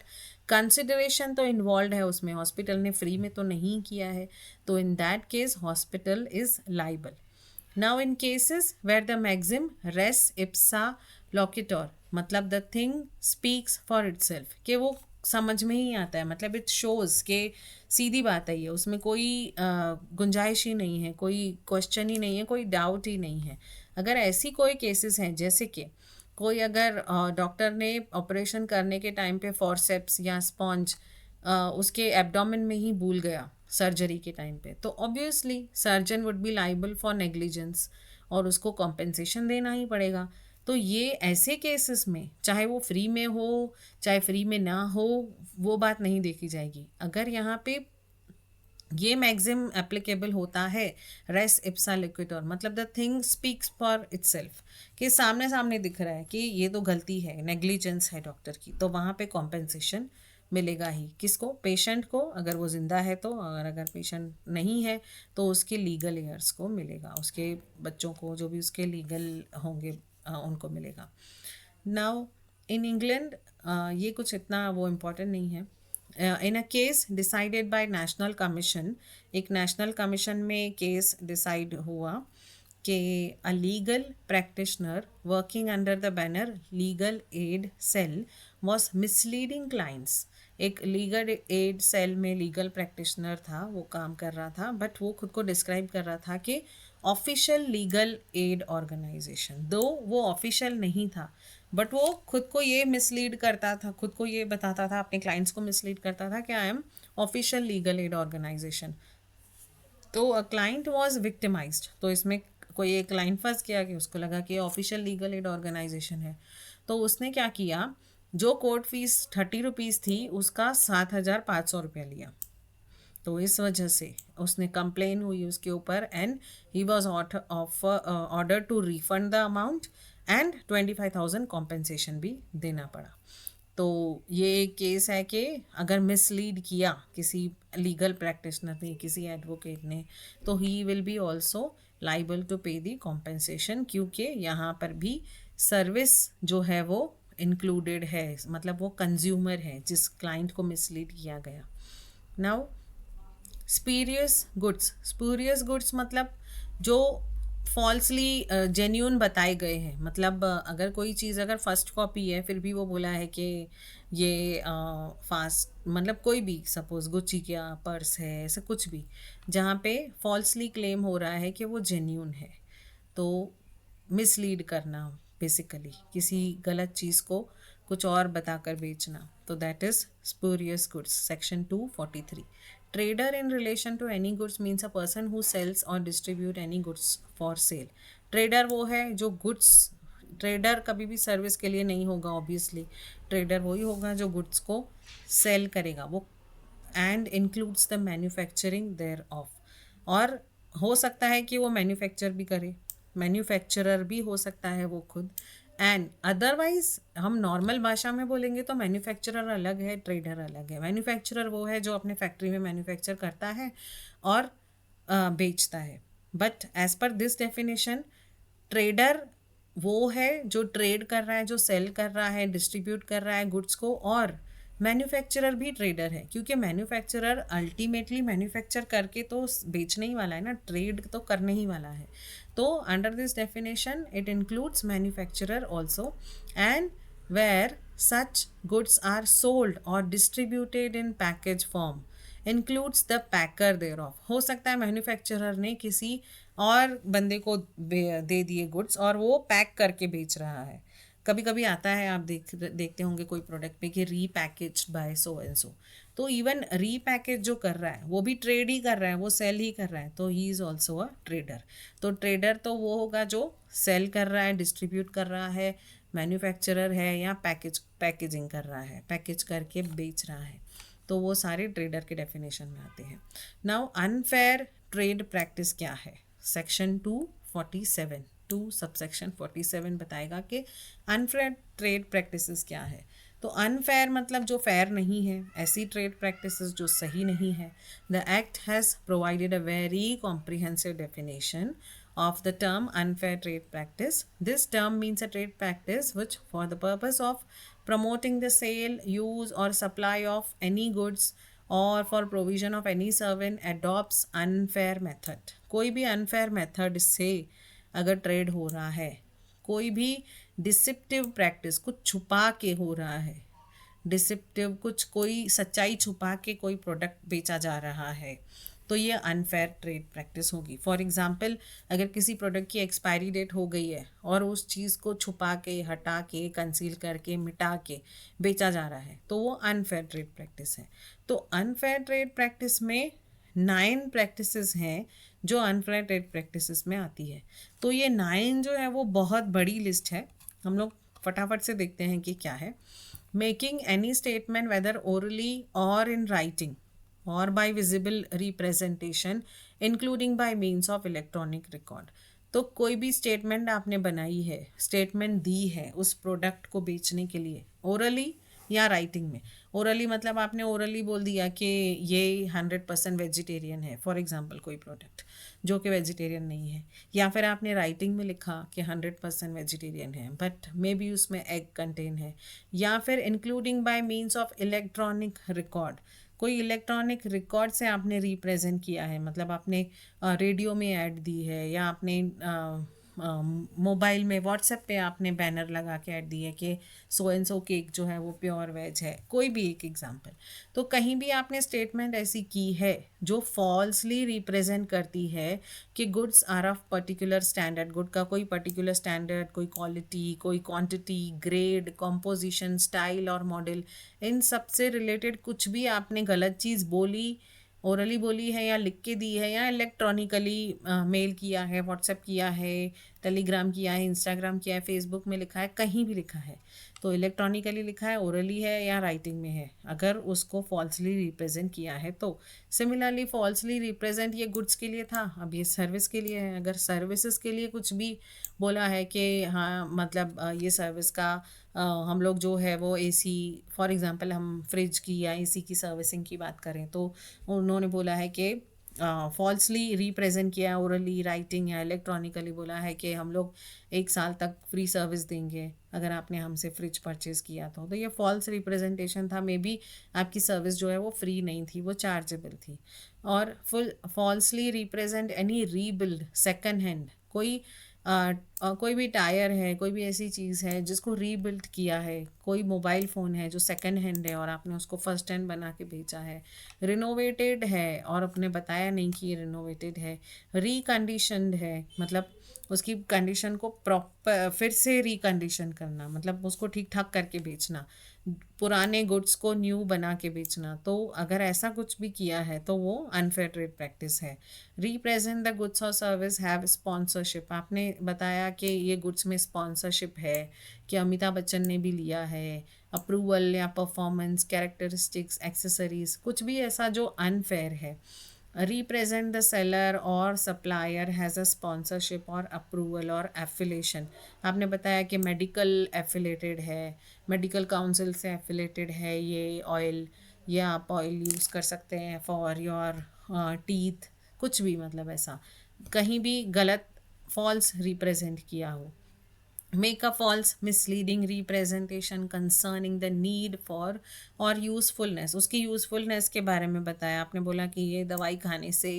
कंसिडरेशन तो इन्वॉल्व है उसमें, हॉस्पिटल ने फ्री में तो नहीं किया है, तो in that case hospital is liable. Now in cases where the maxim res ipsa loquitur, मतलब the thing speaks for itself, कि वो समझ में ही आता है, मतलब इट शोज़ के सीधी बात है, ये उसमें कोई गुंजाइश ही नहीं है, कोई क्वेश्चन ही नहीं है, कोई डाउट ही नहीं है। अगर ऐसी कोई केसेस हैं जैसे कि कोई अगर डॉक्टर ने ऑपरेशन करने के टाइम पे फॉरसेप्स या स्पॉन्ज उसके एब्डोमेन में ही भूल गया सर्जरी के टाइम पे, तो obviously surgeon would be liable for negligence और उसको कॉम्पेंसेशन देना ही पड़ेगा। तो ये ऐसे केसेस में चाहे वो फ्री में हो चाहे फ्री में ना हो, वो बात नहीं देखी जाएगी। अगर यहाँ पे ये मैक्सिम एप्लीकेबल होता है रेस इप्सा लिक्विडोर, मतलब the thing speaks for itself, कि सामने सामने दिख रहा है कि ये तो गलती है, नेग्लिजेंस है डॉक्टर की, तो वहाँ पे कॉम्पेंसेशन मिलेगा ही। किसको? पेशेंट को, अगर वो जिंदा है तो, और अगर पेशेंट नहीं है तो उसके लीगल एयर्स को मिलेगा, उसके बच्चों को, जो भी उसके लीगल होंगे उनको मिलेगा। नाउ इन इंग्लैंड ये कुछ इतना वो इम्पोर्टेंट नहीं है। In a case decided by National Commission, एक नेशनल कमीशन में केस डिसाइड हुआ कि a legal practitioner working under the banner legal aid cell was misleading clients. एक लीगल एड सेल में लीगल प्रैक्टिशनर था, वो काम कर रहा था, बट वो खुद को डिस्क्राइब कर रहा था कि ऑफिशियल लीगल एड ऑर्गेनाइजेशन, दो वो ऑफिशियल नहीं था, बट वो खुद को ये मिसलीड करता था, खुद को ये बताता था, अपने क्लाइंट्स को मिसलीड करता था कि I am official legal aid organization. तो अ क्लाइंट वॉज विक्टिमाइज्ड, तो इसमें कोई एक क्लाइंट फंस गया कि उसको लगा कि ऑफिशियल लीगल एड ऑर्गेनाइजेशन है, तो उसने क्या किया, जो कोर्ट फीस 30 रुपीज़ थी उसका 7,500 रुपया लिया। तो इस वजह से उसने कंप्लेन हुई उसके ऊपर, and he was order to refund the amount, and 25,000 compensation भी देना पड़ा। तो ये एक केस है कि अगर मिसलीड किया किसी लीगल प्रैक्टिशनर ने, किसी एडवोकेट ने, तो he will be also liable to pay the compensation, क्योंकि यहाँ पर भी सर्विस जो है वो इंक्लूडेड है, मतलब वो कंज्यूमर है जिस क्लाइंट को मिसलीड किया गया। नाउ स्पूरियस गुड्स मतलब जो फॉल्सली जेन्यून बताए गए हैं, मतलब अगर कोई चीज़ अगर फर्स्ट कॉपी है फिर भी वो बोला है कि ये फास्ट, मतलब कोई भी सपोज गुच्ची का पर्स है, ऐसा कुछ भी जहाँ पे फॉल्सली क्लेम हो रहा है कि वो जेन्यून है, तो मिसलीड करना, बेसिकली किसी गलत चीज़ को कुछ और बताकर बेचना, तो that is spurious goods. Section 243। Trader in relation to any goods means a person who sells or distribute any goods for sale. Trader वो है जो गुड्स, ट्रेडर कभी भी सर्विस के लिए नहीं होगा ऑब्वियसली, ट्रेडर वही होगा जो गुड्स को सेल करेगा, वो and includes the manufacturing thereof, और हो सकता है कि वो मैन्युफैक्चर भी करे, मैन्युफैक्चरर भी हो सकता है वो खुद, एंड अदरवाइज हम नॉर्मल भाषा में बोलेंगे तो मैन्युफैक्चरर अलग है, ट्रेडर अलग है। मैन्युफैक्चरर वो है जो अपने फैक्ट्री में मैन्युफैक्चर करता है और बेचता है, but as per this definition trader वो है जो ट्रेड कर रहा है, जो सेल कर रहा है, डिस्ट्रीब्यूट कर रहा है गुड्स को, और मैन्युफैक्चरर भी ट्रेडर है, क्योंकि मैन्युफैक्चरर अल्टीमेटली मैन्युफैक्चर करके तो बेचने ही वाला है ना, ट्रेड तो करने ही वाला है। तो under this definition it includes manufacturer also, and where such goods are sold or distributed in package form includes the packer thereof. हो सकता है मैन्युफैक्चरर ने किसी और बंदे को दे दिए गुड्स और वो पैक करके बेच रहा है। कभी कभी आता है, आप देखते होंगे कोई प्रोडक्ट पे कि repackaged bye so and so, तो इवन रीपैकेज जो कर रहा है वो भी ट्रेड ही कर रहा है, वो सेल ही कर रहा है, तो he is also a trader. तो ट्रेडर तो वो होगा जो सेल कर रहा है, डिस्ट्रीब्यूट कर रहा है, मैन्युफैक्चरर है या पैकेजिंग कर रहा है, पैकेज करके बेच रहा है, तो वो सारे ट्रेडर के डेफिनेशन में आते हैं। नाउ अनफेयर ट्रेड प्रैक्टिस क्या है? सेक्शन 247 टू सबसेक्शन 47 बताएगा कि अनफेयर ट्रेड प्रैक्टिसेस क्या है। तो अनफेयर मतलब जो फेयर नहीं है, ऐसी ट्रेड प्रैक्टिसेस जो सही नहीं है। The act has provided a very comprehensive definition of the term unfair trade practice. This term means a trade practice which, for the purpose of promoting the sale, use, or supply of any goods or for provision of any service, adopts unfair method. कोई भी unfair method से अगर trade हो रहा है, कोई भी डिसिप्टिव practice, कुछ छुपा के हो रहा है, डिसिप्टिव कुछ, कोई सच्चाई छुपा के कोई प्रोडक्ट बेचा जा रहा है, तो ये अनफेयर ट्रेड प्रैक्टिस होगी। फॉर एग्जांपल, अगर किसी प्रोडक्ट की एक्सपायरी डेट हो गई है और उस चीज़ को छुपा के, हटा के, कंसील करके, मिटा के बेचा जा रहा है, तो वो अनफेयर ट्रेड प्रैक्टिस है। तो अनफेयर ट्रेड प्रैक्टिस में 9 प्रैक्टिसेस हैं जो अनफेयर ट्रेड प्रैक्टिसेस में आती है। तो ये 9 जो है वो बहुत बड़ी लिस्ट है, हम लोग फटाफट से देखते हैं कि क्या है। Making any statement whether orally or in writing or by visible representation including by means of electronic record. तो कोई भी स्टेटमेंट आपने बनाई है, स्टेटमेंट दी है उस प्रोडक्ट को बेचने के लिए, ओरली या राइटिंग में। ओरली मतलब आपने ओरली बोल दिया कि ये 100% वेजिटेरियन है, फॉर एग्जांपल कोई प्रोडक्ट जो कि वेजिटेरियन नहीं है, या फिर आपने राइटिंग में लिखा कि 100% वेजिटेरियन है बट मे बी उसमें एग कंटेन है, या फिर including by means of electronic record, कोई इलेक्ट्रॉनिक रिकॉर्ड से आपने रिप्रेजेंट किया है, मतलब आपने रेडियो में ऐड दी है, या आपने मोबाइल में व्हाट्सएप पे आपने बैनर लगा के ऐड दी है कि सो एंड सो केक जो है वो प्योर वेज है, कोई भी एक एग्जांपल। तो कहीं भी आपने स्टेटमेंट ऐसी की है जो फॉल्सली रिप्रेजेंट करती है कि goods are of particular standard, good का कोई पर्टिकुलर स्टैंडर्ड, कोई क्वालिटी, कोई quantity, grade, composition, style or model, इन सब से रिलेटेड कुछ भी आपने गलत चीज़ बोली, ओरली बोली है या लिख के दी है या इलेक्ट्रॉनिकली मेल किया है, व्हाट्सएप किया है, टेलीग्राम किया है, इंस्टाग्राम किया है, फेसबुक में लिखा है, कहीं भी लिखा है, तो इलेक्ट्रॉनिकली लिखा है, ओरली है या राइटिंग में है, अगर उसको फॉल्सली रिप्रेजेंट किया है तो। सिमिलरली फॉल्सली रिप्रेजेंट ये गुड्स के लिए था, अब ये सर्विस के लिए है। अगर सर्विसेज के लिए कुछ भी बोला है कि हाँ मतलब ये सर्विस का हम लोग जो है वो एसी, फॉर एग्जांपल हम फ्रिज की या एसी की सर्विसिंग की बात करें तो उन्होंने बोला है कि फॉल्सली रिप्रेजेंट किया, ओरली, राइटिंग या इलेक्ट्रॉनिकली बोला है कि हम लोग 1 साल तक फ्री सर्विस देंगे अगर आपने हमसे फ्रिज परचेज़ किया तो ये फॉल्स रिप्रेजेंटेशन था, मे बी आपकी सर्विस जो है वो फ्री नहीं थी, वो चार्जेबल थी। और full falsely represent any rebuild second hand, कोई भी टायर है, कोई भी ऐसी चीज़ है जिसको रीबिल्ड किया है, कोई मोबाइल फ़ोन है जो सेकंड हैंड है और आपने उसको फर्स्ट हैंड बना के बेचा है, रिनोवेटेड है और आपने बताया नहीं कि ये रिनोवेटेड है, रिकंडीशनड है मतलब उसकी कंडीशन को प्रॉपर फिर से रिकंडीशन करना, मतलब उसको ठीक ठाक करके बेचना, पुराने गुड्स को न्यू बना के बेचना, तो अगर ऐसा कुछ भी किया है तो वो अनफेयर ट्रेड प्रैक्टिस है। रिप्रेजेंट द गुड्स और सर्विस हैव स्पॉन्सरशिप, आपने बताया कि ये गुड्स में स्पॉन्सरशिप है कि अमिताभ बच्चन ने भी लिया है, अप्रूवल या परफॉर्मेंस, कैरेक्टरिस्टिक्स, एक्सेसरीज, कुछ भी ऐसा जो अनफेयर है। रिप्रेजेंट द सेलर और सप्लायर हैज़ अ स्पॉन्सरशिप और अप्रूवल और एफिलेशन, आपने बताया कि मेडिकल एफिलेटेड है, मेडिकल काउंसिल से एफिलेटेड है ये ऑयल, या आप ऑयल यूज़ कर सकते हैं फॉर योर टीथ, कुछ भी मतलब ऐसा कहीं भी गलत फॉल्स रिप्रेजेंट किया हो। Make a false misleading representation concerning the need for or usefulness, उसकी यूज़फुलनेस के बारे में बताया, आपने बोला कि ये दवाई खाने से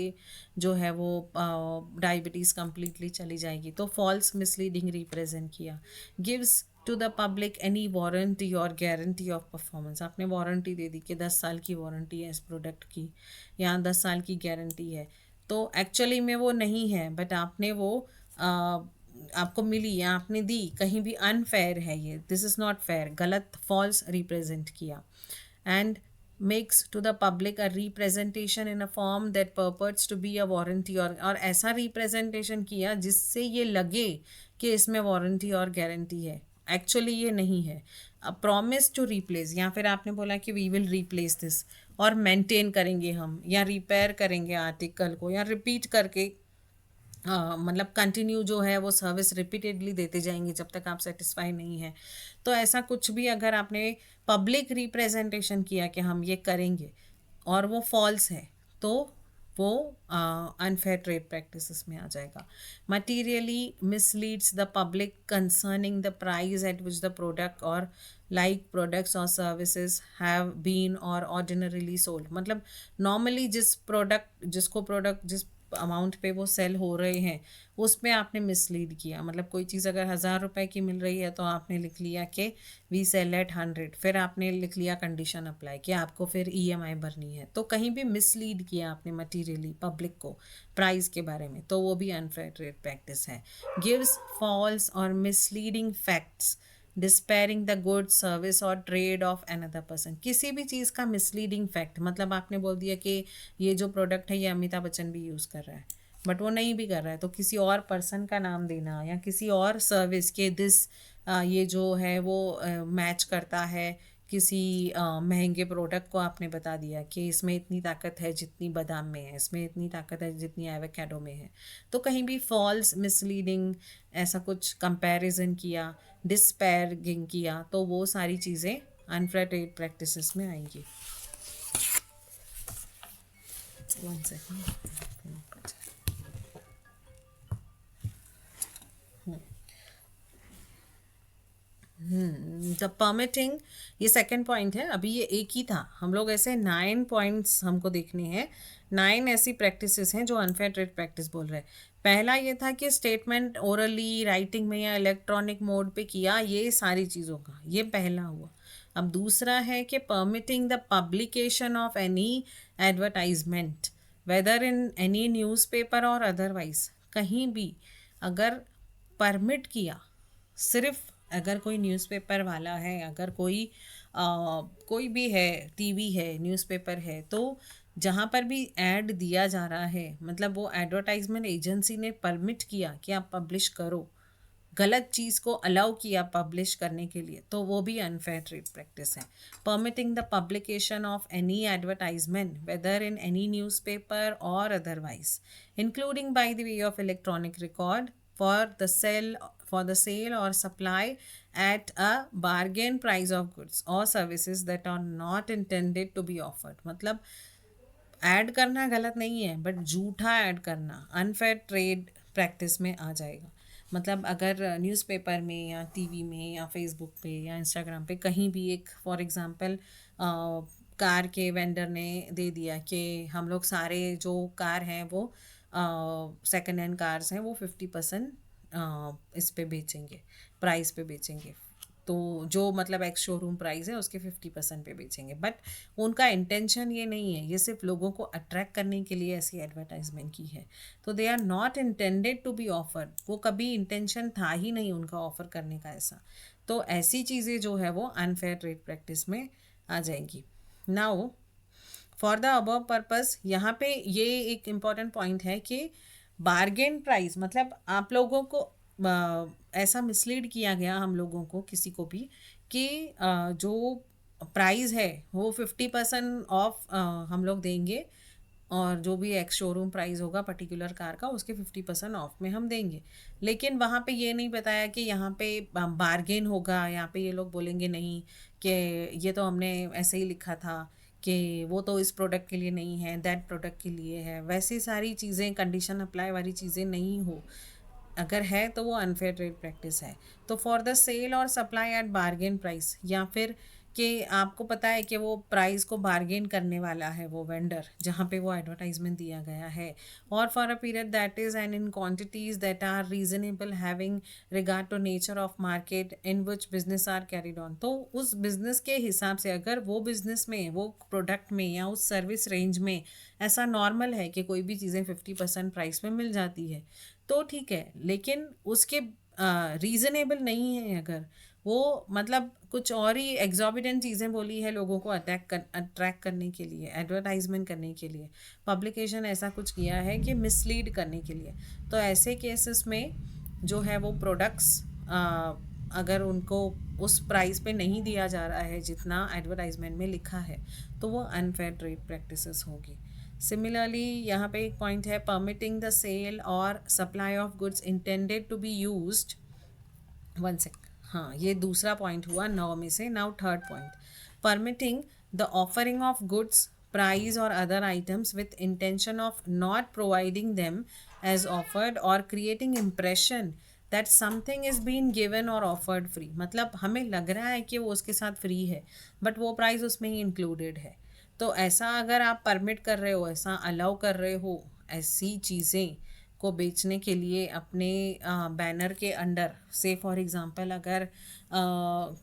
जो है वो डायबिटीज़ कम्प्लीटली चली जाएगी, तो फॉल्स मिसलीडिंग रिप्रेजेंट किया। Gives to the public any warranty or guarantee of performance, आपने वारंटी दे दी कि 10 साल की वारंटी है इस प्रोडक्ट की या 10 साल की गारंटी है, तो एक्चुअली में वो नहीं है बट आपने वो आपको मिली या आपने दी, कहीं भी अनफेयर है ये, दिस इज़ नॉट फेयर, गलत फॉल्स रिप्रेजेंट किया। And makes to the public a representation in a form that purports to be a warranty, और ऐसा रिप्रेजेंटेशन किया जिससे ये लगे कि इसमें वारंटी और गारंटी है, एक्चुअली ये नहीं है। प्रॉमिस टू रिप्लेस, या फिर आपने बोला कि वी विल रिप्लेस दिस और मेंटेन करेंगे हम या रिपेयर करेंगे आर्टिकल को या रिपीट करके मतलब कंटिन्यू जो है वो सर्विस रिपीटेडली देते जाएंगे जब तक आप सेटिस्फाई नहीं है। तो ऐसा कुछ भी अगर आपने पब्लिक रिप्रेजेंटेशन किया कि हम ये करेंगे और वो फॉल्स है तो वो अनफेयर ट्रेड प्रैक्टिसेस में आ जाएगा। Materially misleads the public concerning the price at which the product or like products or services have been or ordinarily sold, मतलब नॉर्मली जिसको प्रोडक्ट जिस अमाउंट पे वो सेल हो रहे हैं उस पे आपने मिसलीड किया, मतलब कोई चीज़ अगर 1,000 रुपए की मिल रही है तो आपने लिख लिया कि वी सेल एट 100, फिर आपने लिख लिया कंडीशन अप्लाई कि आपको फिर ईएमआई भरनी है, तो कहीं भी मिसलीड किया आपने मटीरियली पब्लिक को प्राइस के बारे में, तो वो भी अनफेयर ट्रेड प्रैक्टिस है। गिव्स फॉल्स और misleading facts despairing the good service और ट्रेड ऑफ अनदर पर्सन, किसी भी चीज़ का मिसलीडिंग फैक्ट, मतलब आपने बोल दिया कि ये जो प्रोडक्ट है ये अमिताभ बच्चन भी यूज़ कर रहा है बट वो नहीं भी कर रहा है, तो किसी और पर्सन का नाम देना या किसी और सर्विस के दिस ये जो है वो मैच करता है किसी महंगे प्रोडक्ट को। आपने बता दिया कि इसमें इतनी ताकत है जितनी बादाम में है, इसमें इतनी ताकत है जितनी एवोकाडो में है। तो कहीं भी फॉल्स मिसलीडिंग ऐसा कुछ कंपैरिजन किया, डिस्पैरिंग किया, तो वो सारी चीज़ें अनफेयर ट्रेड प्रैक्टिसेस में आएंगी। One second. द परमिटिंग, ये सेकंड पॉइंट है। अभी ये एक ही था, हम लोग ऐसे 9 पॉइंट्स हमको देखने हैं। 9 ऐसी प्रैक्टिसेस हैं जो अनफेयर ट्रेड प्रैक्टिस बोल रहे हैं। पहला ये था कि स्टेटमेंट ओरली, राइटिंग में या इलेक्ट्रॉनिक मोड पे किया, ये सारी चीज़ों का ये पहला हुआ। अब दूसरा है कि permitting the publication of any advertisement whether in any newspaper or otherwise, कहीं भी अगर परमिट किया, सिर्फ अगर कोई न्यूज़पेपर वाला है, अगर कोई भी है, टीवी है, न्यूज़पेपर है, तो जहाँ पर भी ऐड दिया जा रहा है, मतलब वो एडवर्टाइजमेंट एजेंसी ने परमिट किया कि आप पब्लिश करो, गलत चीज़ को अलाउ किया पब्लिश करने के लिए, तो वो भी अनफेयर ट्रेड प्रैक्टिस है। Permitting the publication of any advertisement whether in any newspaper or otherwise, including by the way of electronic record for the sale or supply at a bargain price of goods or services that are not intended to be offered। मतलब add करना गलत नहीं है, but झूठा add करना unfair trade practice में आ जाएगा। मतलब अगर न्यूज़पेपर में या टीवी में या फेसबुक पे या इंस्टाग्राम पे कहीं भी एक, फॉर एग्जांपल, कार के वेंडर ने दे दिया कि हम लोग सारे जो कार हैं वो सेकेंड हैंड कार्स हैं वो 50% इस पे बेचेंगे, प्राइस पे बेचेंगे। तो जो मतलब एक्स शोरूम प्राइस है उसके 50% पे बेचेंगे, बट उनका इंटेंशन ये नहीं है, ये सिर्फ लोगों को अट्रैक्ट करने के लिए ऐसी एडवर्टाइजमेंट की है। तो they are not intended to be offered, वो कभी इंटेंशन था ही नहीं उनका ऑफर करने का ऐसा। तो ऐसी चीज़ें जो है वो अनफेयर ट्रेड प्रैक्टिस में आ जाएंगी। Now for the above purpose, यहाँ पे ये एक इम्पॉर्टेंट पॉइंट है कि बार्गेन प्राइस, मतलब आप लोगों को ऐसा मिसलीड किया गया, हम लोगों को किसी को भी, कि जो प्राइस है वो 50% ऑफ हम लोग देंगे, और जो भी एक्स शोरूम प्राइस होगा पर्टिकुलर कार का उसके 50% ऑफ में हम देंगे। लेकिन वहाँ पे ये नहीं बताया कि यहाँ पे बार्गेन होगा, यहाँ पे ये लोग बोलेंगे नहीं कि ये तो हमने ऐसे ही लिखा था कि वो तो इस प्रोडक्ट के लिए नहीं है, दैट प्रोडक्ट के लिए है। वैसी सारी चीज़ें, कंडीशन अप्लाई वाली चीज़ें नहीं हो, अगर है तो वो अनफेयर ट्रेड प्रैक्टिस है। तो for the sale or supply eight bargain price, या फिर कि आपको पता है कि वो प्राइस को बार्गेन करने वाला है वो वेंडर जहाँ पे वो एडवर्टाइजमेंट दिया गया है, और for a period that is and in quantities that are reasonable having regard to nature of market in which business are carried on. तो उस बिजनेस के हिसाब से, अगर वो बिजनेस में, वो प्रोडक्ट में या उस सर्विस रेंज में ऐसा नॉर्मल है कि कोई भी चीज़ें 50% प्राइस में मिल जाती है, तो ठीक है। लेकिन उसके रीज़नेबल नहीं है, अगर वो मतलब कुछ और ही एग्जॉर्बिटेंट चीज़ें बोली है लोगों को अट्रैक्ट करने के लिए, एडवर्टाइजमेंट करने के लिए, पब्लिकेशन ऐसा कुछ किया है कि मिसलीड करने के लिए, तो ऐसे केसेस में जो है वो प्रोडक्ट्स अगर उनको उस प्राइस पे नहीं दिया जा रहा है जितना एडवर्टाइजमेंट में लिखा है, तो वो अनफेयर ट्रेड प्रैक्टिसेस होगी। सिमिलरली यहाँ पे एक पॉइंट है, permitting the sale or supply of goods intended to be used. One sec, हाँ, ये दूसरा पॉइंट हुआ 9 में से। Now third point, permitting the offering of goods, price or other items with intention of not providing them as offered or creating impression that something is been given or offered free. मतलब हमें लग रहा है कि वो उसके साथ free है, बट वो प्राइस उसमें ही इंक्लूडेड है। तो ऐसा अगर आप परमिट कर रहे हो, ऐसा अलाउ कर रहे हो ऐसी चीज़ें को बेचने के लिए अपने बैनर के अंडर, से फॉर एग्ज़ाम्पल अगर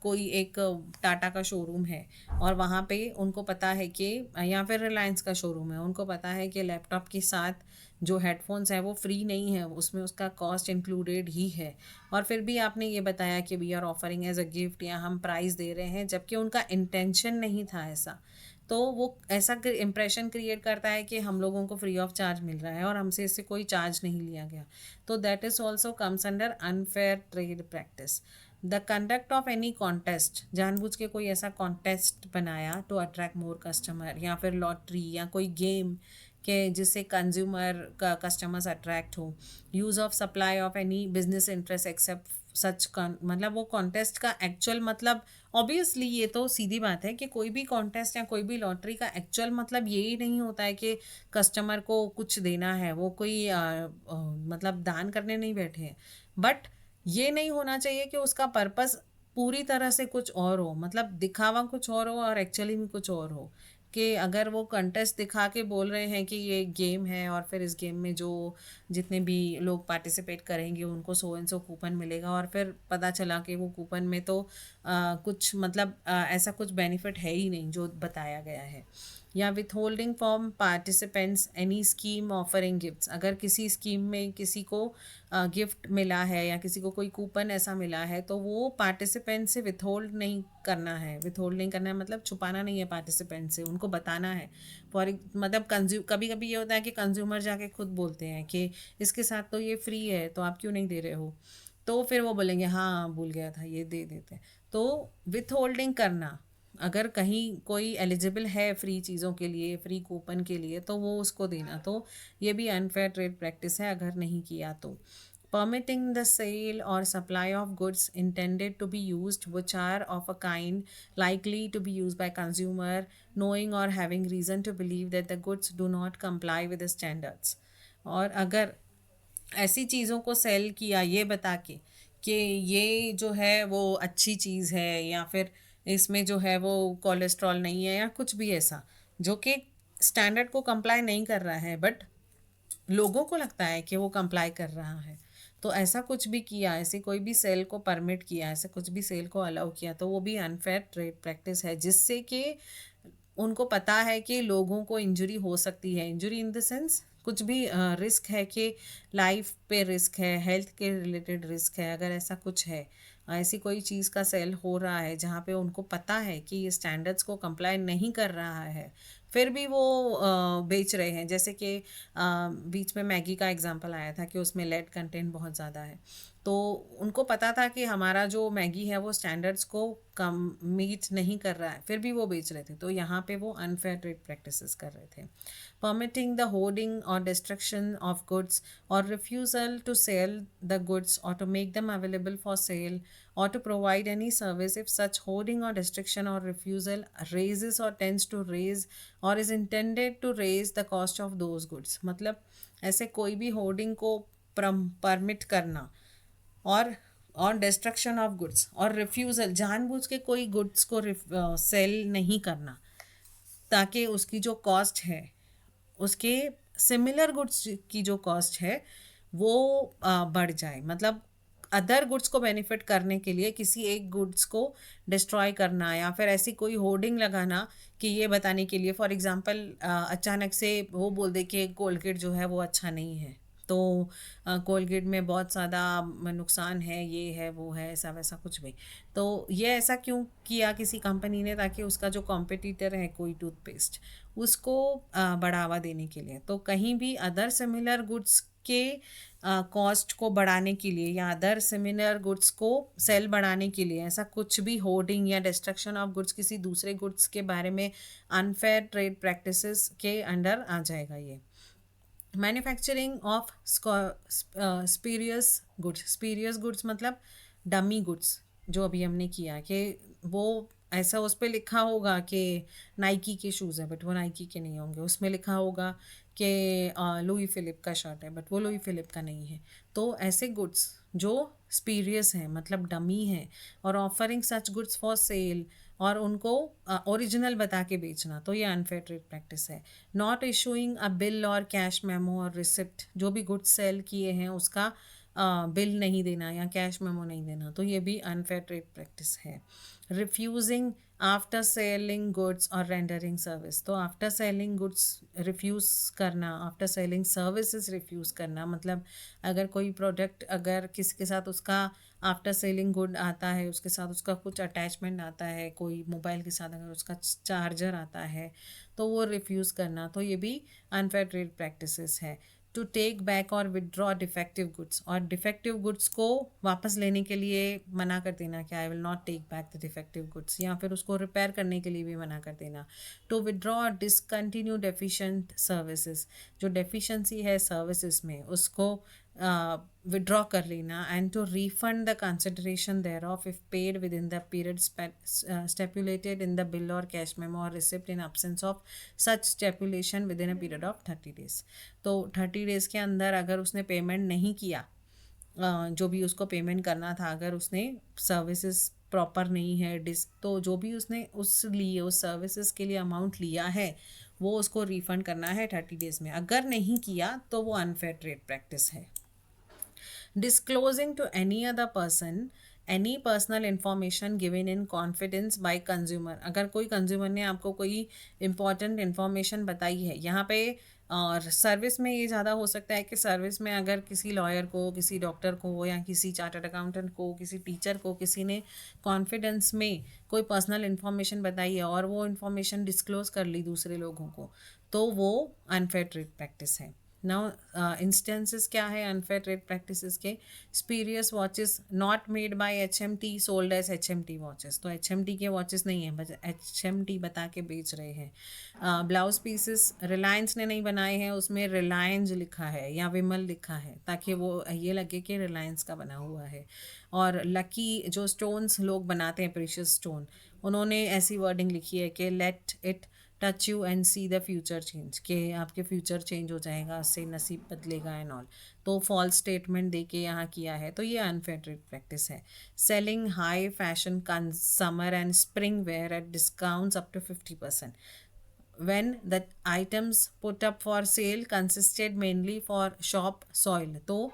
कोई एक टाटा का शोरूम है और वहाँ पे उनको पता है कि, या फिर रिलायंस का शोरूम है, उनको पता है कि लैपटॉप के साथ जो हेडफोन्स हैं वो फ्री नहीं है, उसमें उसका कॉस्ट इंक्लूडेड ही है, और फिर भी आपने ये बताया कि we are offering as a gift या हम प्राइस दे रहे हैं, जबकि उनका इंटेंशन नहीं था ऐसा, तो वो ऐसा इम्प्रेशन क्रिएट करता है कि हम लोगों को फ्री ऑफ चार्ज मिल रहा है और हमसे इससे कोई चार्ज नहीं लिया गया। तो that is also comes under unfair trade practice. The conduct of any contest, जानबूझ के कोई ऐसा कॉन्टेस्ट बनाया टू अट्रैक्ट मोर कस्टमर, या फिर लॉटरी या कोई गेम के जिससे कंज्यूमर का कस्टमर्स अट्रैक्ट हो। Use of supply of any business interest except such, मतलब वो कॉन्टेस्ट का एक्चुअल मतलब, ऑब्वियसली ये तो सीधी बात है कि कोई भी कॉन्टेस्ट या कोई भी लॉटरी का एक्चुअल मतलब यही नहीं होता है कि कस्टमर को कुछ देना है, वो कोई मतलब दान करने नहीं बैठे हैं। बट ये नहीं होना चाहिए कि उसका पर्पस पूरी तरह से कुछ और हो, मतलब दिखावा कुछ और हो और एक्चुअली में कुछ और हो। कि अगर वो कंटेस्ट दिखा के बोल रहे हैं कि ये गेम है और फिर इस गेम में जो जितने भी लोग पार्टिसिपेट करेंगे उनको सो एंड सो कूपन मिलेगा, और फिर पता चला कि वो कूपन में तो कुछ मतलब ऐसा कुछ बेनिफिट है ही नहीं जो बताया गया है। या with holding from participants any scheme offering gifts, अगर किसी स्कीम में किसी को गिफ्ट मिला है या किसी को कोई कूपन ऐसा मिला है तो वो पार्टिसिपेंट से विथहोल्ड नहीं करना है। विथहोल्ड नहीं करना है मतलब छुपाना नहीं है पार्टिसिपेंट से, उनको बताना है। फॉर मतलब कभी कभी ये होता है कि कंज्यूमर जाके खुद बोलते हैं कि इसके साथ तो ये फ्री है तो आप क्यों नहीं दे रहे हो, तो फिर वो बोलेंगे हाँ भूल गया था ये दे देते हैं। तो विथ होल्डिंग करना, अगर कहीं कोई एलिजिबल है फ्री चीज़ों के लिए, फ्री कूपन के लिए, तो वो उसको देना, तो ये भी अनफेयर ट्रेड प्रैक्टिस है अगर नहीं किया तो। Permitting the sale or supply of goods intended to be used which are of a kind likely to be used by consumer knowing or having reason to believe that the goods do not comply with the standards। और अगर ऐसी चीज़ों को cell किया ये बता के कि ये जो है वो अच्छी चीज़ है, या फिर इसमें जो है वो कोलेस्ट्रॉल नहीं है या कुछ भी ऐसा जो कि स्टैंडर्ड को कंप्लाई नहीं कर रहा है, बट लोगों को लगता है कि वो कंप्लाई कर रहा है, तो ऐसा कुछ भी किया, ऐसे कोई भी सेल को परमिट किया, ऐसा कुछ भी सेल को अलाउ किया, तो वो भी अनफेयर ट्रेड प्रैक्टिस है, जिससे कि उनको पता है कि लोगों को इंजरी हो सकती है। इंजरी इन द सेंस कुछ भी रिस्क है कि लाइफ पे रिस्क है, हेल्थ के रिलेटेड रिस्क है, अगर ऐसा कुछ है, ऐसी कोई चीज़ का सेल हो रहा है जहाँ पे उनको पता है कि ये स्टैंडर्ड्स को कंप्लाई नहीं कर रहा है, फिर भी वो बेच रहे हैं। जैसे कि बीच में मैगी का एग्जांपल आया था कि उसमें लेड कंटेंट बहुत ज़्यादा है, तो उनको पता था कि हमारा जो मैगी है वो स्टैंडर्ड्स को कम मीट नहीं कर रहा है, फिर भी वो बेच रहे थे, तो यहाँ पे वो अनफेयर ट्रेड प्रैक्टिसेस कर रहे थे। Permitting the hoarding or destruction of goods or refusal to sell the goods or to make them available for sale or to provide any service if such hoarding or restriction or refusal raises or tends to raise or is intended to raise the cost of those goods। मतलब ऐसे कोई भी hoarding को permit करना और destruction of goods और refusal, जानबूझ के कोई गुड्स को सेल नहीं करना ताकि उसकी जो कॉस्ट है उसके सिमिलर गुड्स की जो कॉस्ट है वो बढ़ जाए, मतलब अदर गुड्स को बेनिफिट करने के लिए किसी एक गुड्स को डिस्ट्रॉय करना, या फिर ऐसी कोई होर्डिंग लगाना कि ये बताने के लिए, फॉर एग्जांपल अचानक से वो बोल दे कि कोलगेट जो है वो अच्छा नहीं है, तो कोलगेट में बहुत ज़्यादा नुकसान है, ये है वो है, ऐसा वैसा कुछ भी। तो ये ऐसा क्यों किया किसी कंपनी ने, ताकि उसका जो कॉम्पिटिटर है कोई टूथपेस्ट, उसको बढ़ावा देने के लिए। तो कहीं भी अदर सिमिलर गुड्स के कॉस्ट को बढ़ाने के लिए या अदर सिमिलर गुड्स को सेल बढ़ाने के लिए ऐसा कुछ भी होर्डिंग या डिस्ट्रक्शन ऑफ गुड्स किसी दूसरे गुड्स के बारे में अनफेयर ट्रेड प्रैक्टिसेस के अंडर आ जाएगा ये। मैन्युफैक्चरिंग ऑफ स्पीरियस गुड्स मतलब डमी गुड्स, जो अभी हमने किया कि वो ऐसा उस पर लिखा होगा कि नाइकी के शूज़ है बट वो नाइकी के नहीं होंगे, उसमें लिखा होगा कि लुई फिलिप का शर्ट है बट वो लुई फिलिप का नहीं है। तो ऐसे गुड्स जो स्पीरियस हैं मतलब डमी हैं, और offering such goods for cell, और उनको ओरिजिनल बता के बेचना, तो ये अनफेयर ट्रेड प्रैक्टिस है। Not issuing a bill or cash memo or receipt, जो भी गुड्स सेल किए हैं उसका बिल नहीं देना या कैश मेमो नहीं देना, तो ये भी अनफेयर ट्रेड प्रैक्टिस है। रिफ्यूजिंग आफ्टर सेलिंग गुड्स और रेंडरिंग सर्विस, तो आफ्टर सेलिंग गुड्स रिफ्यूज़ करना, आफ्टर सेलिंग सर्विसेज रिफ्यूज़ करना, मतलब अगर कोई प्रोडक्ट अगर किसी के साथ उसका आफ्टर सेलिंग गुड आता है, उसके साथ उसका कुछ अटैचमेंट आता है, कोई मोबाइल के साथ अगर उसका चार्जर आता है तो वो रिफ्यूज़ करना, तो ये भी अनफेयर ट्रेड प्रैक्टिसेस है। To take back or withdraw defective goods, और डिफेक्टिव गुड्स को वापस लेने के लिए मना कर देना कि I will not take back the defective goods, या फिर उसको रिपेयर करने के लिए भी मना कर देना। To withdraw or discontinue deficient services, जो डेफिशिएंसी है सर्विसेज में उसको विड्रॉ कर लेना। And to refund the consideration thereof if paid within the period stipulated in the bill or cash memo or receipt in absence of such stipulation within a period of 30 days। तो 30 days के अंदर अगर उसने payment नहीं किया, जो भी उसको पेमेंट करना था, अगर उसने सर्विसेज प्रॉपर नहीं है तो जो भी उसने उस सर्विसेज के लिए अमाउंट लिया है वो उसको रिफंड करना है 30 days में। अगर नहीं किया तो वो अनफेयर ट्रेड प्रैक्टिस है। disclosing to any other person any personal information given in confidence by consumer, अगर कोई कंज्यूमर ने आपको कोई इम्पॉर्टेंट इन्फॉर्मेशन बताई है यहाँ पे, और सर्विस में ये ज़्यादा हो सकता है कि सर्विस में अगर किसी लॉयर को, किसी डॉक्टर को, या किसी चार्टर्ड अकाउंटेंट को, किसी टीचर को किसी ने कॉन्फिडेंस में कोई पर्सनल इन्फॉर्मेशन बताई है और वो इन्फॉर्मेशन डिस्क्लोज कर ली दूसरे लोगों को, तो वो अनफेयर ट्रेड प्रैक्टिस है। नाउ इंस्टेंसेस क्या है अनफेयर ट्रेड प्रैक्टिसेस के? Spurious watches not made by HMT sold as HMT watches, तो HMT के वॉचेस नहीं है, बस HMT बता के बेच रहे हैं। ब्लाउज पीसेस रिलायंस ने नहीं बनाए हैं, उसमें रिलायंस लिखा है या विमल लिखा है ताकि वो ये लगे कि रिलायंस का बना हुआ है। और लकी जो स्टोन्स लोग बनाते हैं, प्रीशियस स्टोन, उन्होंने ऐसी वर्डिंग लिखी है कि let it touch you and see the future change, कि आपके फ्यूचर चेंज हो जाएगा, उससे नसीब बदलेगा एंड ऑल। तो फॉल्स स्टेटमेंट दे के यहाँ किया है, तो ये अनफेयर ट्रेड प्रैक्टिस है। Selling high fashion summer and spring wear at discounts up to 50% when the items put up for sale consisted mainly for shop soil, तो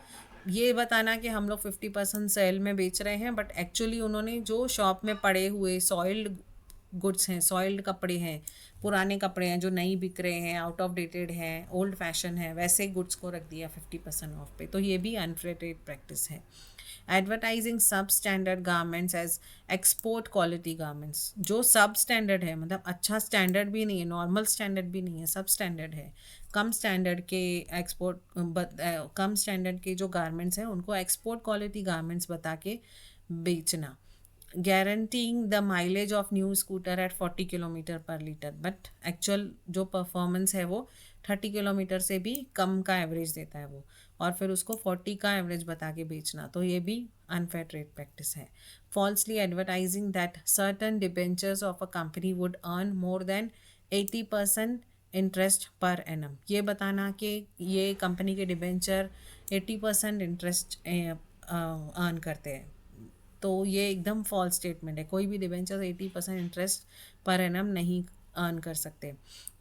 ये बताना कि हम लोग 50% सेल में बेच रहे हैं, बट एक्चुअली उन्होंने जो शॉप में पड़े हुए सॉइल्ड गुड्स हैं, सॉइल्ड कपड़े हैं, पुराने कपड़े हैं जो नहीं बिक रहे हैं, आउट ऑफ डेटेड हैं, ओल्ड फैशन है, वैसे गुड्स को रख दिया 50% ऑफ पे, तो ये भी अनफेयर ट्रेड प्रैक्टिस है। Advertising sub standard garments as export quality garments, जो सब स्टैंडर्ड है मतलब अच्छा स्टैंडर्ड भी नहीं है, नॉर्मल स्टैंडर्ड भी नहीं है, सब स्टैंडर्ड है, कम स्टैंडर्ड के कम स्टैंडर्ड के जो गारमेंट्स हैं उनको एक्सपोर्ट क्वालिटी गारमेंट्स बता के बेचना। Guaranteeing the mileage of new scooter at 40 kilometre per litre, but actual जो परफॉर्मेंस है वो 30 किलोमीटर से भी कम का एवरेज देता है वो, और फिर उसको 40 का एवरेज बता के बेचना, तो ये भी अनफेयर ट्रेड प्रैक्टिस है। Falsely advertising that certain debentures of a company would earn more than 80% interest per annum, ये बताना कि ये कंपनी के डिबेंचर 80% इंटरेस्ट अर्न करते हैं, तो ये एकदम फॉल्स स्टेटमेंट है। कोई भी डिबेंचर 80% इंटरेस्ट पर एनम नहीं अर्न कर सकते।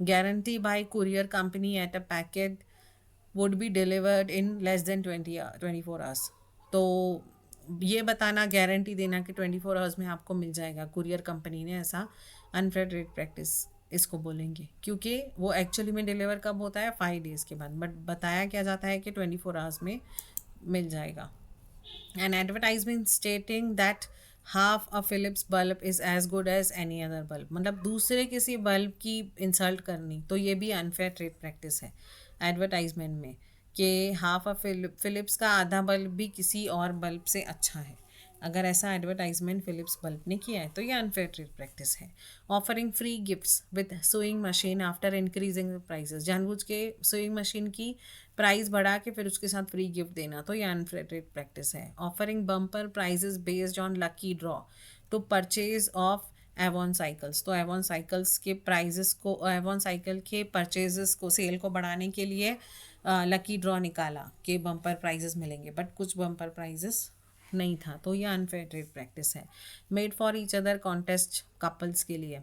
Guarantee bye courier company at a packet would be delivered in less than 24 hours, तो ये बताना, गारंटी देना कि 24 आवर्स में आपको मिल जाएगा, कुरियर कंपनी ने ऐसा अनफेयर ट्रेड प्रैक्टिस इसको बोलेंगे, क्योंकि वो एक्चुअली में डिलीवर कब होता है 5 days के बाद, बट बताया क्या जाता है कि 24 आवर्स में मिल जाएगा। An advertisement stating that half a Philips bulb is as good as any other bulb, मतलब दूसरे किसी बल्ब की इंसल्ट करनी, तो ये भी अनफेयर ट्रेड प्रैक्टिस है एडवर्टाइजमेंट में, कि हाफ अ फिलिप्स का आधा बल्ब भी किसी और बल्ब से अच्छा है। अगर ऐसा एडवर्टाइजमेंट फिलिप्स बल्ब ने किया है तो ये अनफेयर ट्रेड प्रैक्टिस है। Offering free gifts with sewing machine after increasing the prices, जानबूझ के सुइंग मशीन की प्राइस बढ़ा के फिर उसके साथ फ्री गिफ्ट देना, तो ये अनफेयर ट्रेड प्रैक्टिस है। Offering bumper prizes based on lucky draw to purchase of Avon cycles, तो एवॉन साइकिल्स के प्राइजेस को, एवॉन साइकिल के परचेजेस को, सेल को बढ़ाने के लिए लकी ड्रॉ निकाला कि बम्पर प्राइजेस मिलेंगे, बट कुछ बम्पर प्राइजेस नहीं था, तो ये अनफेयर ट्रेड प्रैक्टिस है। Made for each other contest couples के लिए,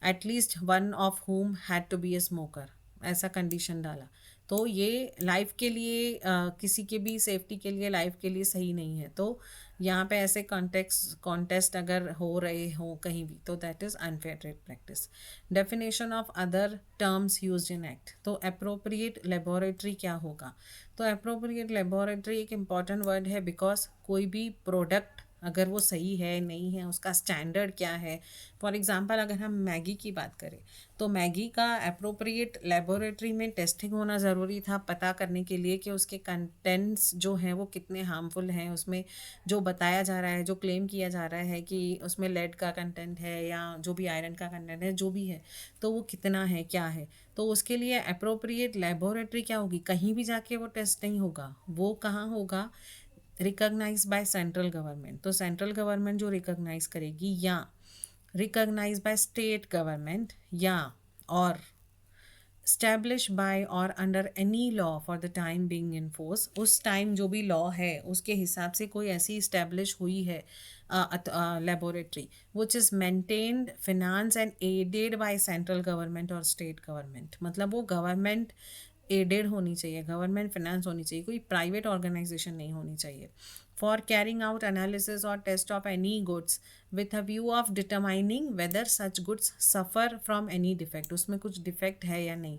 at least one of whom had to B A smoker, ऐसा कंडीशन डाला, तो ये लाइफ के लिए किसी के भी सेफ्टी के लिए, लाइफ के लिए सही नहीं है, तो यहाँ पे ऐसे कॉन्टेस्ट अगर हो रहे हो कहीं भी, तो that is unfair trade practice. Definition of other terms used in act, तो अप्रोप्रिएट लेबोरेटरी क्या होगा? तो अप्रोप्रिएट लेबोरेटरी एक इम्पॉर्टेंट वर्ड है, बिकॉज कोई भी प्रोडक्ट अगर वो सही है नहीं है, उसका स्टैंडर्ड क्या है। फॉर एग्जांपल अगर हम मैगी की बात करें तो मैगी का अप्रोप्रिएट लेबोरेटरी में टेस्टिंग होना ज़रूरी था, पता करने के लिए कि उसके कंटेंट्स जो हैं वो कितने हार्मफुल हैं। उसमें जो बताया जा रहा है, जो क्लेम किया जा रहा है कि उसमें लेड का कंटेंट है या जो भी आयरन का कंटेंट है, जो भी है, तो वो कितना है, क्या है। तो उसके लिए अप्रोप्रिएट लेबोरेटरी क्या होगी, कहीं भी जाके वो टेस्ट नहीं होगा। वो कहाँ होगा, रिकॉग्नाइज बाय सेंट्रल गवर्नमेंट। तो सेंट्रल गवर्नमेंट जो रिकॉग्नाइज करेगी, या रिकॉग्नाइज बाय स्टेट गवर्नमेंट, या और स्टैब्लिश बाय और under any law for the time being in force. उस टाइम जो भी लॉ है उसके हिसाब से कोई ऐसी इस्टेब्लिश हुई है laboratory which is maintained, finance and aided by central government or state government. मतलब वो गवर्नमेंट एडेड होनी चाहिए, गवर्नमेंट फिनेंस होनी चाहिए, कोई प्राइवेट ऑर्गेनाइजेशन नहीं होनी चाहिए। For carrying out analysis or test of any goods with a view of determining whether such goods suffer from any defect, उसमें कुछ डिफेक्ट है या नहीं।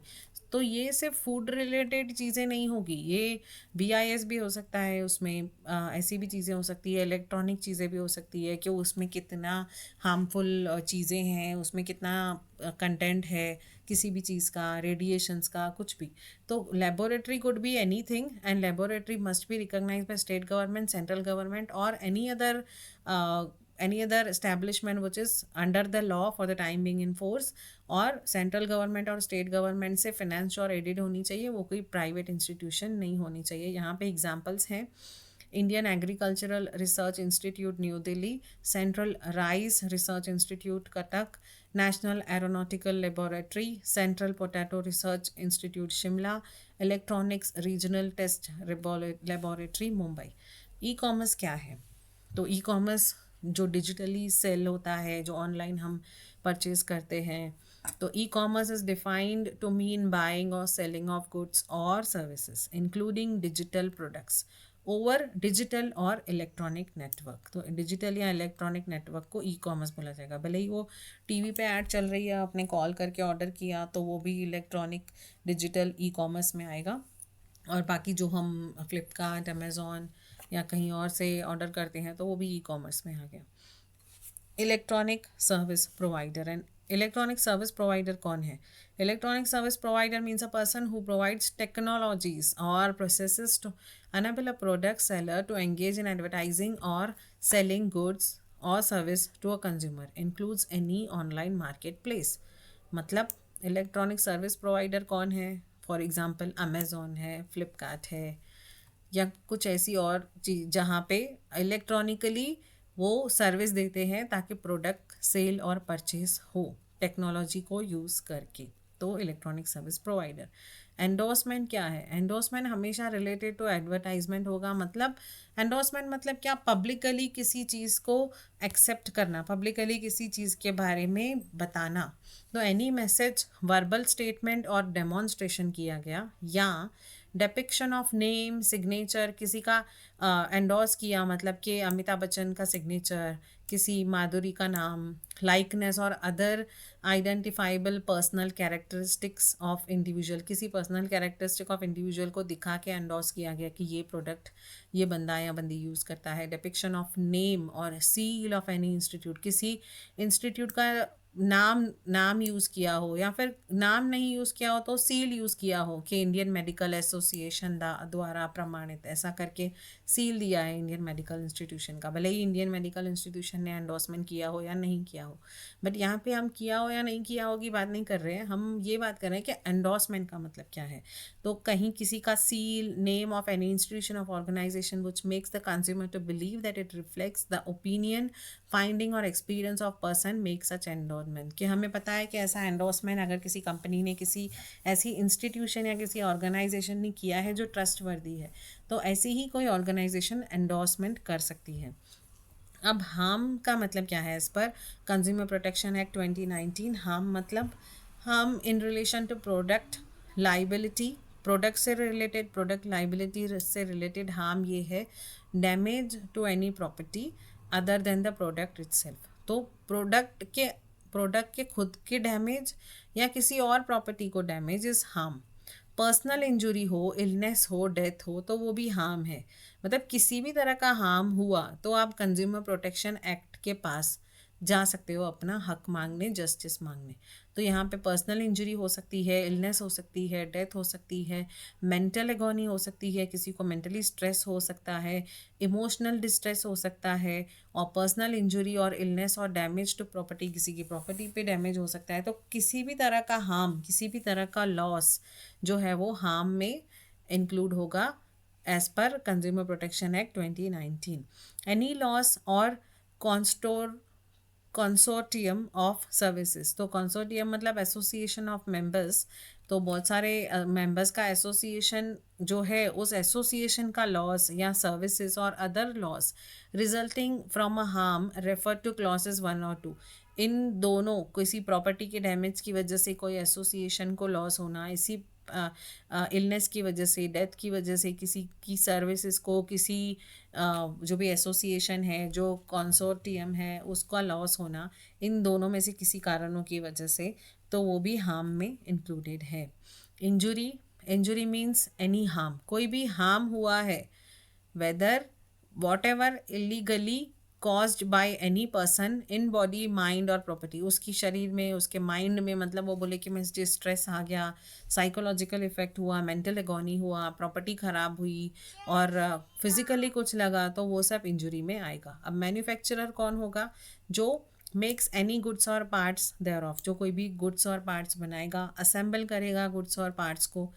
तो ये सिर्फ फूड रिलेटेड चीज़ें नहीं होगी, ये BIS भी हो सकता है उसमें, ऐसी भी चीज़ें हो सकती है, इलेक्ट्रॉनिक चीज़ें भी हो सकती है कि उसमें कितना हार्मफुल चीज़ें हैं, उसमें कितना कंटेंट है किसी भी चीज़ का, रेडिएशंस का, कुछ भी। तो laboratory could be anything and laboratory must be recognised by state government, central government or any other establishment which is under the law for the time being in force। और central government or state government से finance और added होनी चाहिए, वो कोई private institution नहीं होनी चाहिए। यहाँ पे एग्जांपल्स हैं, Indian agricultural research institute New Delhi, central rice research institute Cuttack, national aeronautical laboratory, central potato research institute Shimla, electronics regional test laboratory Mumbai. E commerce क्या है, तो ई कॉमर्स जो डिजिटली सेल होता है, जो ऑनलाइन हम परचेज करते हैं, तो e commerce is defined to mean buying or selling of goods or services including digital products over digital or electronic network. तो डिजिटल या इलेक्ट्रॉनिक नेटवर्क को ई कॉमर्स बोला जाएगा। भले ही वो टीवी पे ऐड चल रही है, आपने कॉल करके ऑर्डर किया तो वो भी इलेक्ट्रॉनिक डिजिटल ई कॉमर्स में आएगा। और बाकी जो हम फ्लिपकार्ट, अमेज़ॉन या कहीं और से ऑर्डर करते हैं तो वो भी ई कॉमर्स में आ गया। Electronic service provider, and electronic service provider कौन है? Electronic service provider means a person who provides technologies और processes to enable a product seller to engage in advertising or selling goods or service to a consumer, includes any online marketplace। मतलब electronic service provider कौन है? For example Amazon है, फ्लिपकार्ट है, या कुछ ऐसी और चीज़ जहाँ पे इलेक्ट्रॉनिकली वो सर्विस देते हैं ताकि प्रोडक्ट सेल और परचेज हो टेक्नोलॉजी को यूज़ करके। तो इलेक्ट्रॉनिक सर्विस प्रोवाइडर। एंडोर्समेंट क्या है? एंडोर्समेंट हमेशा रिलेटेड टू एडवर्टाइजमेंट होगा। मतलब एंडोर्समेंट मतलब क्या? पब्लिकली किसी चीज़ को एक्सेप्ट करना, पब्लिकली किसी चीज़ के बारे में बताना। तो एनी मैसेज, वर्बल स्टेटमेंट और डेमोन्स्ट्रेशन किया गया, या डेपिक्शन ऑफ नेम, सिग्नेचर, किसी का एंडोर्स किया, मतलब कि अमिताभ बच्चन का सिग्नेचर, किसी माधुरी का नाम, लाइकनेस और other identifiable personal characteristics of individual, किसी पर्सनल कैरेक्टरिस्टिक ऑफ इंडिविजुअल को दिखा के एंडोर्स किया गया कि ये प्रोडक्ट ये बंदा या बंदी यूज़ करता है। डेपिक्शन ऑफ नेम और सील ऑफ एनी इंस्टीट्यूट, किसी इंस्टीट्यूट का नाम यूज़ किया हो, या फिर नाम नहीं यूज़ किया हो तो सील यूज़ किया हो कि इंडियन मेडिकल एसोसिएशन द्वारा प्रमाणित, ऐसा करके सील दिया है इंडियन मेडिकल इंस्टीट्यूशन का। भले ही इंडियन मेडिकल इंस्टीट्यूशन ने एंडोर्समेंट किया हो या नहीं किया हो, बट यहाँ पे हम किया हो या नहीं किया हो की बात नहीं कर रहे हैं, हम ये बात कर रहे हैं कि एंडोर्समेंट का मतलब क्या है। तो कहीं किसी का seal, name of any institution of organisation which makes the consumer to believe that it reflects the opinion, finding or experience of person make such endorsement. कि हमें पता है कि ऐसा एंडोर्समेंट अगर किसी कंपनी ने, किसी ऐसी इंस्टीट्यूशन या किसी ऑर्गेनाइजेशन ने किया है जो ट्रस्टवर्दी है, तो ऐसी ही कोई ऑर्गेनाइजेशन एंडोर्समेंट कर सकती है। अब हार्म का मतलब क्या है इस पर? कंज्यूमर प्रोटेक्शन एक्ट 2019, हार्म मतलब harm in relation to product liability, product से रिलेटेड, प्रोडक्ट लाइबिलिटी से रिलेटेड हार्म ये है damage to any property other than the product itself. तो प्रोडक्ट के खुद के डैमेज या किसी और प्रॉपर्टी को damage is harm. Personal injury हो, इलनेस हो, डेथ हो, तो वो भी हार्म है। मतलब किसी भी तरह का हार्म हुआ तो आप कंज्यूमर प्रोटेक्शन एक्ट के पास जा सकते हो अपना हक मांगने, जस्टिस मांगने। तो यहाँ पे पर्सनल इंजरी हो सकती है, इलनेस हो सकती है, डेथ हो सकती है, मेंटल एगोनी हो सकती है, किसी को मेंटली स्ट्रेस हो सकता है, इमोशनल डिस्ट्रेस हो सकता है, और पर्सनल इंजरी और इलनेस और डैमेज टू प्रॉपर्टी, किसी की प्रॉपर्टी पे डैमेज हो सकता है। तो किसी भी तरह का हार्म, किसी भी तरह का लॉस जो है वो हार्म में इंक्लूड होगा as per consumer protection act 2019। Any loss or कॉन्स्टोर कंसोर्टियम ऑफ सर्विसेज, तो कंसोर्टियम मतलब एसोसिएशन ऑफ मेंबर्स। तो बहुत सारे मेंबर्स का एसोसिएशन जो है, उस एसोसिएशन का लॉस या services or other loss resulting from a harm refer to clauses 1 और 2। इन दोनों, किसी प्रॉपर्टी के डैमेज की वजह से कोई एसोसिएशन को लॉस होना, इसी इलनेस की वजह से, डेथ की वजह से किसी की सर्विसेज को, किसी जो भी एसोसिएशन है, जो कंसोर्टियम है, उसका लॉस होना, इन दोनों में से किसी कारणों की वजह से, तो वो भी हार्म में इंक्लूडेड है। Injury, injury means any harm, कोई भी हार्म हुआ है, whether whatever illegally caused by any person in body, mind or property, उसकी शरीर में, उसके माइंड में, मतलब वो बोले कि मुझे स्ट्रेस आ गया, साइकोलॉजिकल इफेक्ट हुआ, मेंटल एगोनी हुआ, प्रॉपर्टी ख़राब हुई, और फिजिकली कुछ लगा, तो वो सब इंजुरी में आएगा। अब मैन्युफैक्चरर कौन होगा? जो मेक्स एनी गुड्स और पार्ट्स देयर ऑफ, जो कोई भी गुड्स और पार्ट्स बनाएगा, असेंबल करेगा गुड्स और पार्ट्स को,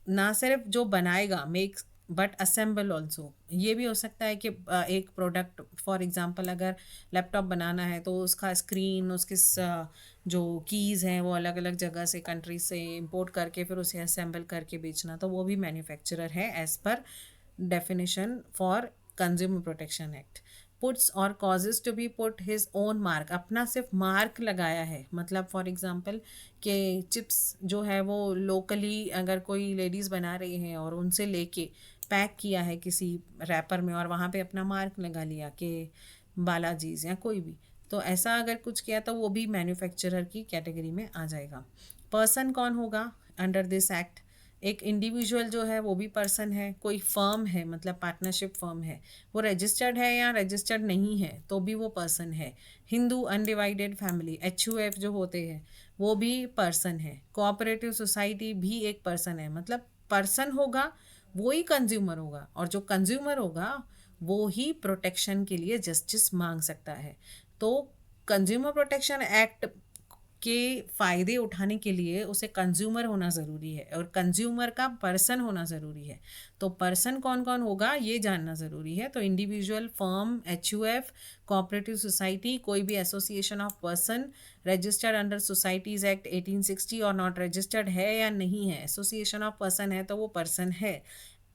ना सिर्फ जो बनाएगा, मेक्स, बट असेंबल ऑल्सो। ये भी हो सकता है कि एक प्रोडक्ट, फॉर एग्जांपल अगर लैपटॉप बनाना है तो उसका स्क्रीन, उसके जो कीज़ हैं वो अलग अलग जगह से, कंट्री से इंपोर्ट करके फिर उसे असेंबल करके बेचना, तो वो भी मैन्युफैक्चरर है as per definition for consumer protection act. Puts or causes to be put his own mark, अपना सिर्फ मार्क लगाया है, मतलब फॉर एग्जांपल कि चिप्स जो है वो लोकली अगर कोई लेडीज़ बना रही हैं और उनसे लेके पैक किया है किसी रैपर में और वहाँ पे अपना मार्क लगा लिया कि बालाजीज या कोई भी, तो ऐसा अगर कुछ किया तो वो भी मैन्युफैक्चरर की कैटेगरी में आ जाएगा। पर्सन कौन होगा अंडर दिस एक्ट? एक इंडिविजुअल जो है वो भी पर्सन है, कोई फर्म है मतलब पार्टनरशिप फर्म है, वो रजिस्टर्ड है या रजिस्टर्ड नहीं है तो भी वो पर्सन है। हिंदू अनडिवाइडेड फैमिली, HUF जो होते हैं, वो भी पर्सन है। कोऑपरेटिव सोसाइटी भी एक पर्सन है, मतलब पर्सन होगा वो ही कंज्यूमर होगा, और जो कंज्यूमर होगा वो ही प्रोटेक्शन के लिए जस्टिस मांग सकता है। तो कंज्यूमर प्रोटेक्शन एक्ट के फ़ायदे उठाने के लिए उसे कंज्यूमर होना ज़रूरी है और कंज्यूमर का पर्सन होना ज़रूरी है। तो पर्सन कौन कौन होगा ये जानना ज़रूरी है। तो individual, firm, HUF, cooperative society, कोई भी association of person registered under societies act 1860 और नॉट रजिस्टर्ड है या नहीं है, एसोसिएशन ऑफ पर्सन है तो वो पर्सन है।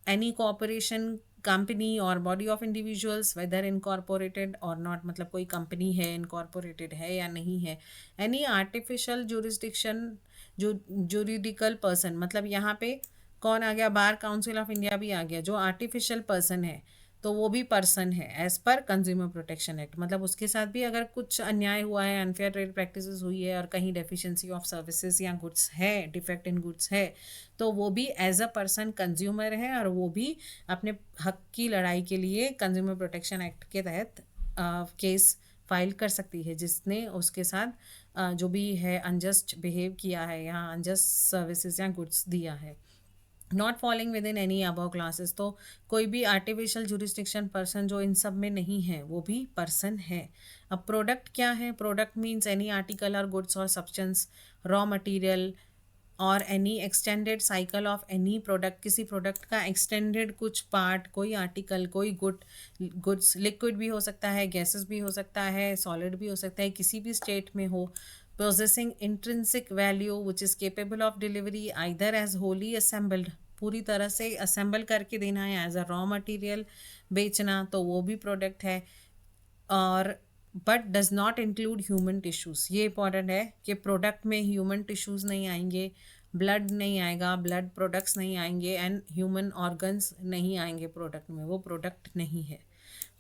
एनी कॉपरेशन, कंपनी और body of individuals weather incorporated और नॉट, मतलब कोई कंपनी है, इनकॉर्पोरेटेड है या नहीं है। एनी आर्टिफिशियल जुरिस्डिक्शन, जो जुरिडिकल पर्सन, मतलब यहाँ पे कौन आ गया, बार काउंसिल ऑफ इंडिया भी आ गया, जो आर्टिफिशियल पर्सन है तो वो भी पर्सन है as per consumer protection act. मतलब उसके साथ भी अगर कुछ अन्याय हुआ है, अनफेयर ट्रेड प्रैक्टिसेस हुई है और कहीं डेफिशिएंसी ऑफ सर्विसेज या गुड्स है, डिफेक्ट इन गुड्स है, तो वो भी एज अ पर्सन कंज्यूमर है और वो भी अपने हक की लड़ाई के लिए कंज्यूमर प्रोटेक्शन एक्ट के तहत केस फाइल कर सकती है, जिसने उसके साथ जो भी है अनजस्ट बिहेव किया है या अनजस्ट सर्विसेज या गुड्स दिया है। Not falling with in any above classes, तो कोई भी आर्टिफिशियल जुरिस्डिक्शन पर्सन जो इन सब में नहीं है वो भी पर्सन है। अब प्रोडक्ट क्या है? प्रोडक्ट मीन्स एनी आर्टिकल और गुड्स और सब्सटेंस, रॉ मटेरियल और any extended cycle of any product, किसी प्रोडक्ट का एक्सटेंडेड कुछ पार्ट, कोई आर्टिकल, कोई गुड्स, लिक्विड भी हो सकता है, गैसेस भी हो सकता है, सॉलिड भी हो सकता है, किसी भी स्टेट में हो, possessing intrinsic value which is capable of delivery either as wholly assembled, पूरी तरह से असेंबल करके देना है, एज अ रॉ मटेरियल बेचना, तो वो भी प्रोडक्ट है। और but does not include human tissues, ये इंपॉर्टेंट है कि प्रोडक्ट में ह्यूमन टिश्यूज़ नहीं आएंगे, ब्लड नहीं आएगा, ब्लड प्रोडक्ट्स नहीं आएंगे एंड ह्यूमन ऑर्गन्स नहीं आएंगे प्रोडक्ट में, वो प्रोडक्ट नहीं है।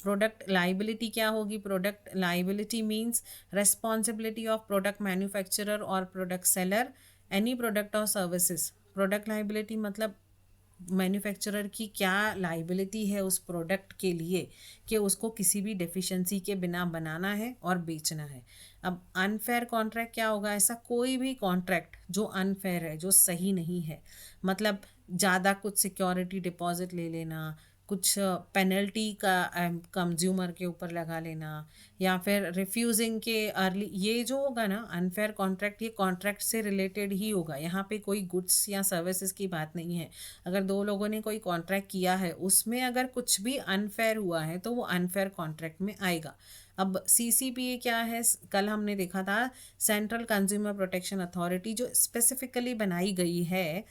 प्रोडक्ट लाइबिलिटी क्या होगी? Product liability means responsibility of product manufacturer और प्रोडक्ट सेलर, एनी प्रोडक्ट और सर्विसेज, प्रोडक्ट लाइबिलिटी मतलब मैन्युफैक्चरर की क्या लाइबिलिटी है उस प्रोडक्ट के लिए कि उसको किसी भी डेफिशिएंसी के बिना बनाना है और बेचना है। अब अनफेयर कॉन्ट्रैक्ट क्या होगा? ऐसा कोई भी कॉन्ट्रैक्ट जो अनफेयर है, जो सही नहीं है, मतलब ज़्यादा कुछ सिक्योरिटी डिपॉजिट ले लेना, कुछ पेनल्टी का कंज्यूमर के ऊपर लगा लेना, या फिर रिफ्यूजिंग के अर्ली, ये जो होगा ना अनफेयर कॉन्ट्रैक्ट, ये कॉन्ट्रैक्ट से रिलेटेड ही होगा। यहाँ पे कोई गुड्स या सर्विसेज की बात नहीं है। अगर दो लोगों ने कोई कॉन्ट्रैक्ट किया है, उसमें अगर कुछ भी अनफेयर हुआ है तो वो अनफेयर कॉन्ट्रैक्ट में आएगा। अब CCPA क्या है? कल हमने देखा था, सेंट्रल कंज्यूमर प्रोटेक्शन अथॉरिटी, जो स्पेसिफिकली बनाई गई है।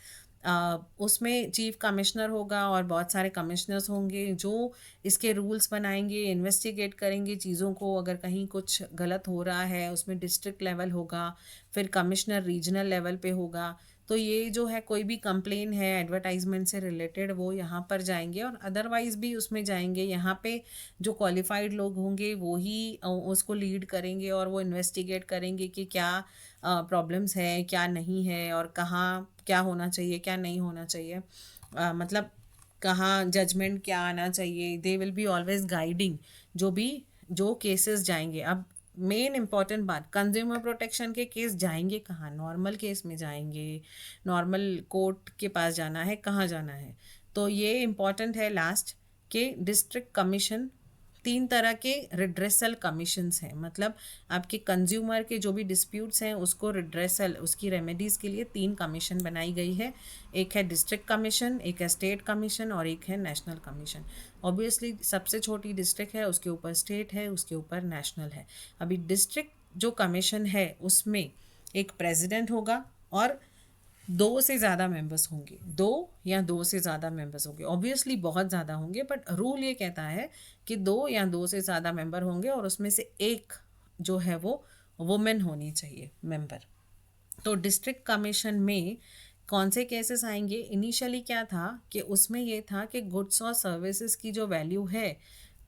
उसमें चीफ कमिश्नर होगा और बहुत सारे कमिश्नर्स होंगे जो इसके रूल्स बनाएंगे, इन्वेस्टिगेट करेंगे चीज़ों को। अगर कहीं कुछ गलत हो रहा है, उसमें डिस्ट्रिक्ट लेवल होगा, फिर कमिश्नर रीजनल लेवल पे होगा। तो ये जो है, कोई भी कंप्लेन है एडवर्टाइजमेंट से रिलेटेड, वो यहाँ पर जाएंगे और अदरवाइज भी उसमें जाएंगे। यहाँ पे जो क्वालिफाइड लोग होंगे वो ही उसको लीड करेंगे और वो इन्वेस्टिगेट करेंगे कि क्या प्रॉब्लम्स है, क्या नहीं है, और कहाँ क्या होना चाहिए, क्या नहीं होना चाहिए, मतलब कहाँ जजमेंट क्या आना चाहिए। They will be always guiding जो केसेस जाएंगे। अब मेन इंपॉर्टेंट बात, कंज्यूमर प्रोटेक्शन के केस जाएंगे कहाँ? नॉर्मल केस में जाएंगे, नॉर्मल कोर्ट के पास जाना है, कहाँ जाना है? तो ये इम्पॉर्टेंट है लास्ट, के डिस्ट्रिक्ट कमीशन, 3 तरह के रिड्रेसल कमीशंस हैं। मतलब आपके कंज्यूमर के जो भी डिस्प्यूट्स हैं उसको रिड्रेसल, उसकी रेमेडीज़ के लिए 3 कमीशन बनाई गई है। एक है डिस्ट्रिक्ट कमीशन, एक है स्टेट कमीशन और एक है नेशनल कमीशन। ऑब्वियसली सबसे छोटी डिस्ट्रिक्ट है, उसके ऊपर स्टेट है, उसके ऊपर नेशनल है। अभी डिस्ट्रिक्ट जो कमीशन है उसमें एक प्रेसिडेंट होगा और 2 से ज़्यादा मेंबर्स होंगे, 2 या 2 से ज़्यादा मेंबर्स होंगे। ऑब्वियसली बहुत ज़्यादा होंगे, बट रूल ये कहता है कि 2 या 2 से ज़्यादा मेंबर होंगे और उसमें से एक जो है वो वुमेन होनी चाहिए मेंबर। तो डिस्ट्रिक्ट कमीशन में कौन से केसेस आएंगे? इनिशियली क्या था कि उसमें ये था कि गुड्स और सर्विसेज की जो वैल्यू है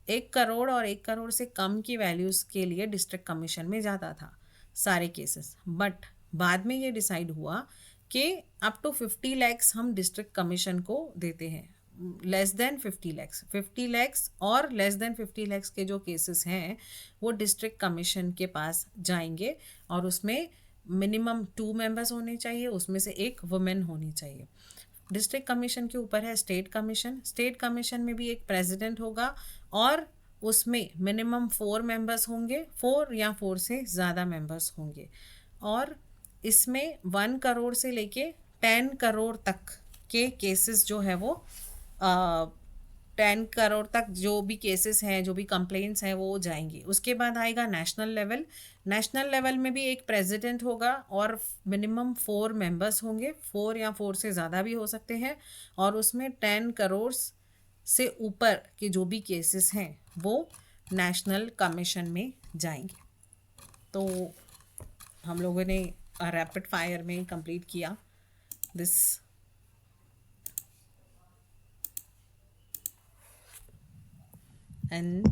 1 करोड़ और 1 करोड़ से कम की वैल्यूज़ के लिए डिस्ट्रिक्ट कमीशन में जाता था सारे केसेस। बट बाद में ये डिसाइड हुआ कि अप टू 50 lakhs हम डिस्ट्रिक्ट कमीशन को देते हैं। लेस देन 50 lakhs, 50 lakhs और लेस देन 50 lakhs के जो केसेस हैं वो डिस्ट्रिक्ट कमीशन के पास जाएंगे और उसमें मिनिमम 2 मेंबर्स होने चाहिए, उसमें से एक वुमेन होनी चाहिए। डिस्ट्रिक्ट कमीशन के ऊपर है स्टेट कमीशन। स्टेट कमीशन में भी एक प्रेसिडेंट होगा और उसमें मिनिमम 4 मेंबर्स होंगे, 4 या 4 से ज़्यादा मेंबर्स होंगे। और इसमें 1 करोड़ से लेके 10 करोड़ तक के केसेस जो है वो 10 करोड़ तक जो भी केसेस हैं, जो भी कंप्लेंट्स हैं, वो जाएंगी। उसके बाद आएगा नेशनल लेवल। नेशनल लेवल में भी एक प्रेसिडेंट होगा और मिनिमम 4 मेंबर्स होंगे, 4 या 4 से ज़्यादा भी हो सकते हैं। और उसमें 10 करोड़ से ऊपर के जो भी केसेस हैं वो नेशनल कमीशन में जाएंगे। तो हम लोगों ने रैपिड फायर में कंप्लीट किया दिस एंड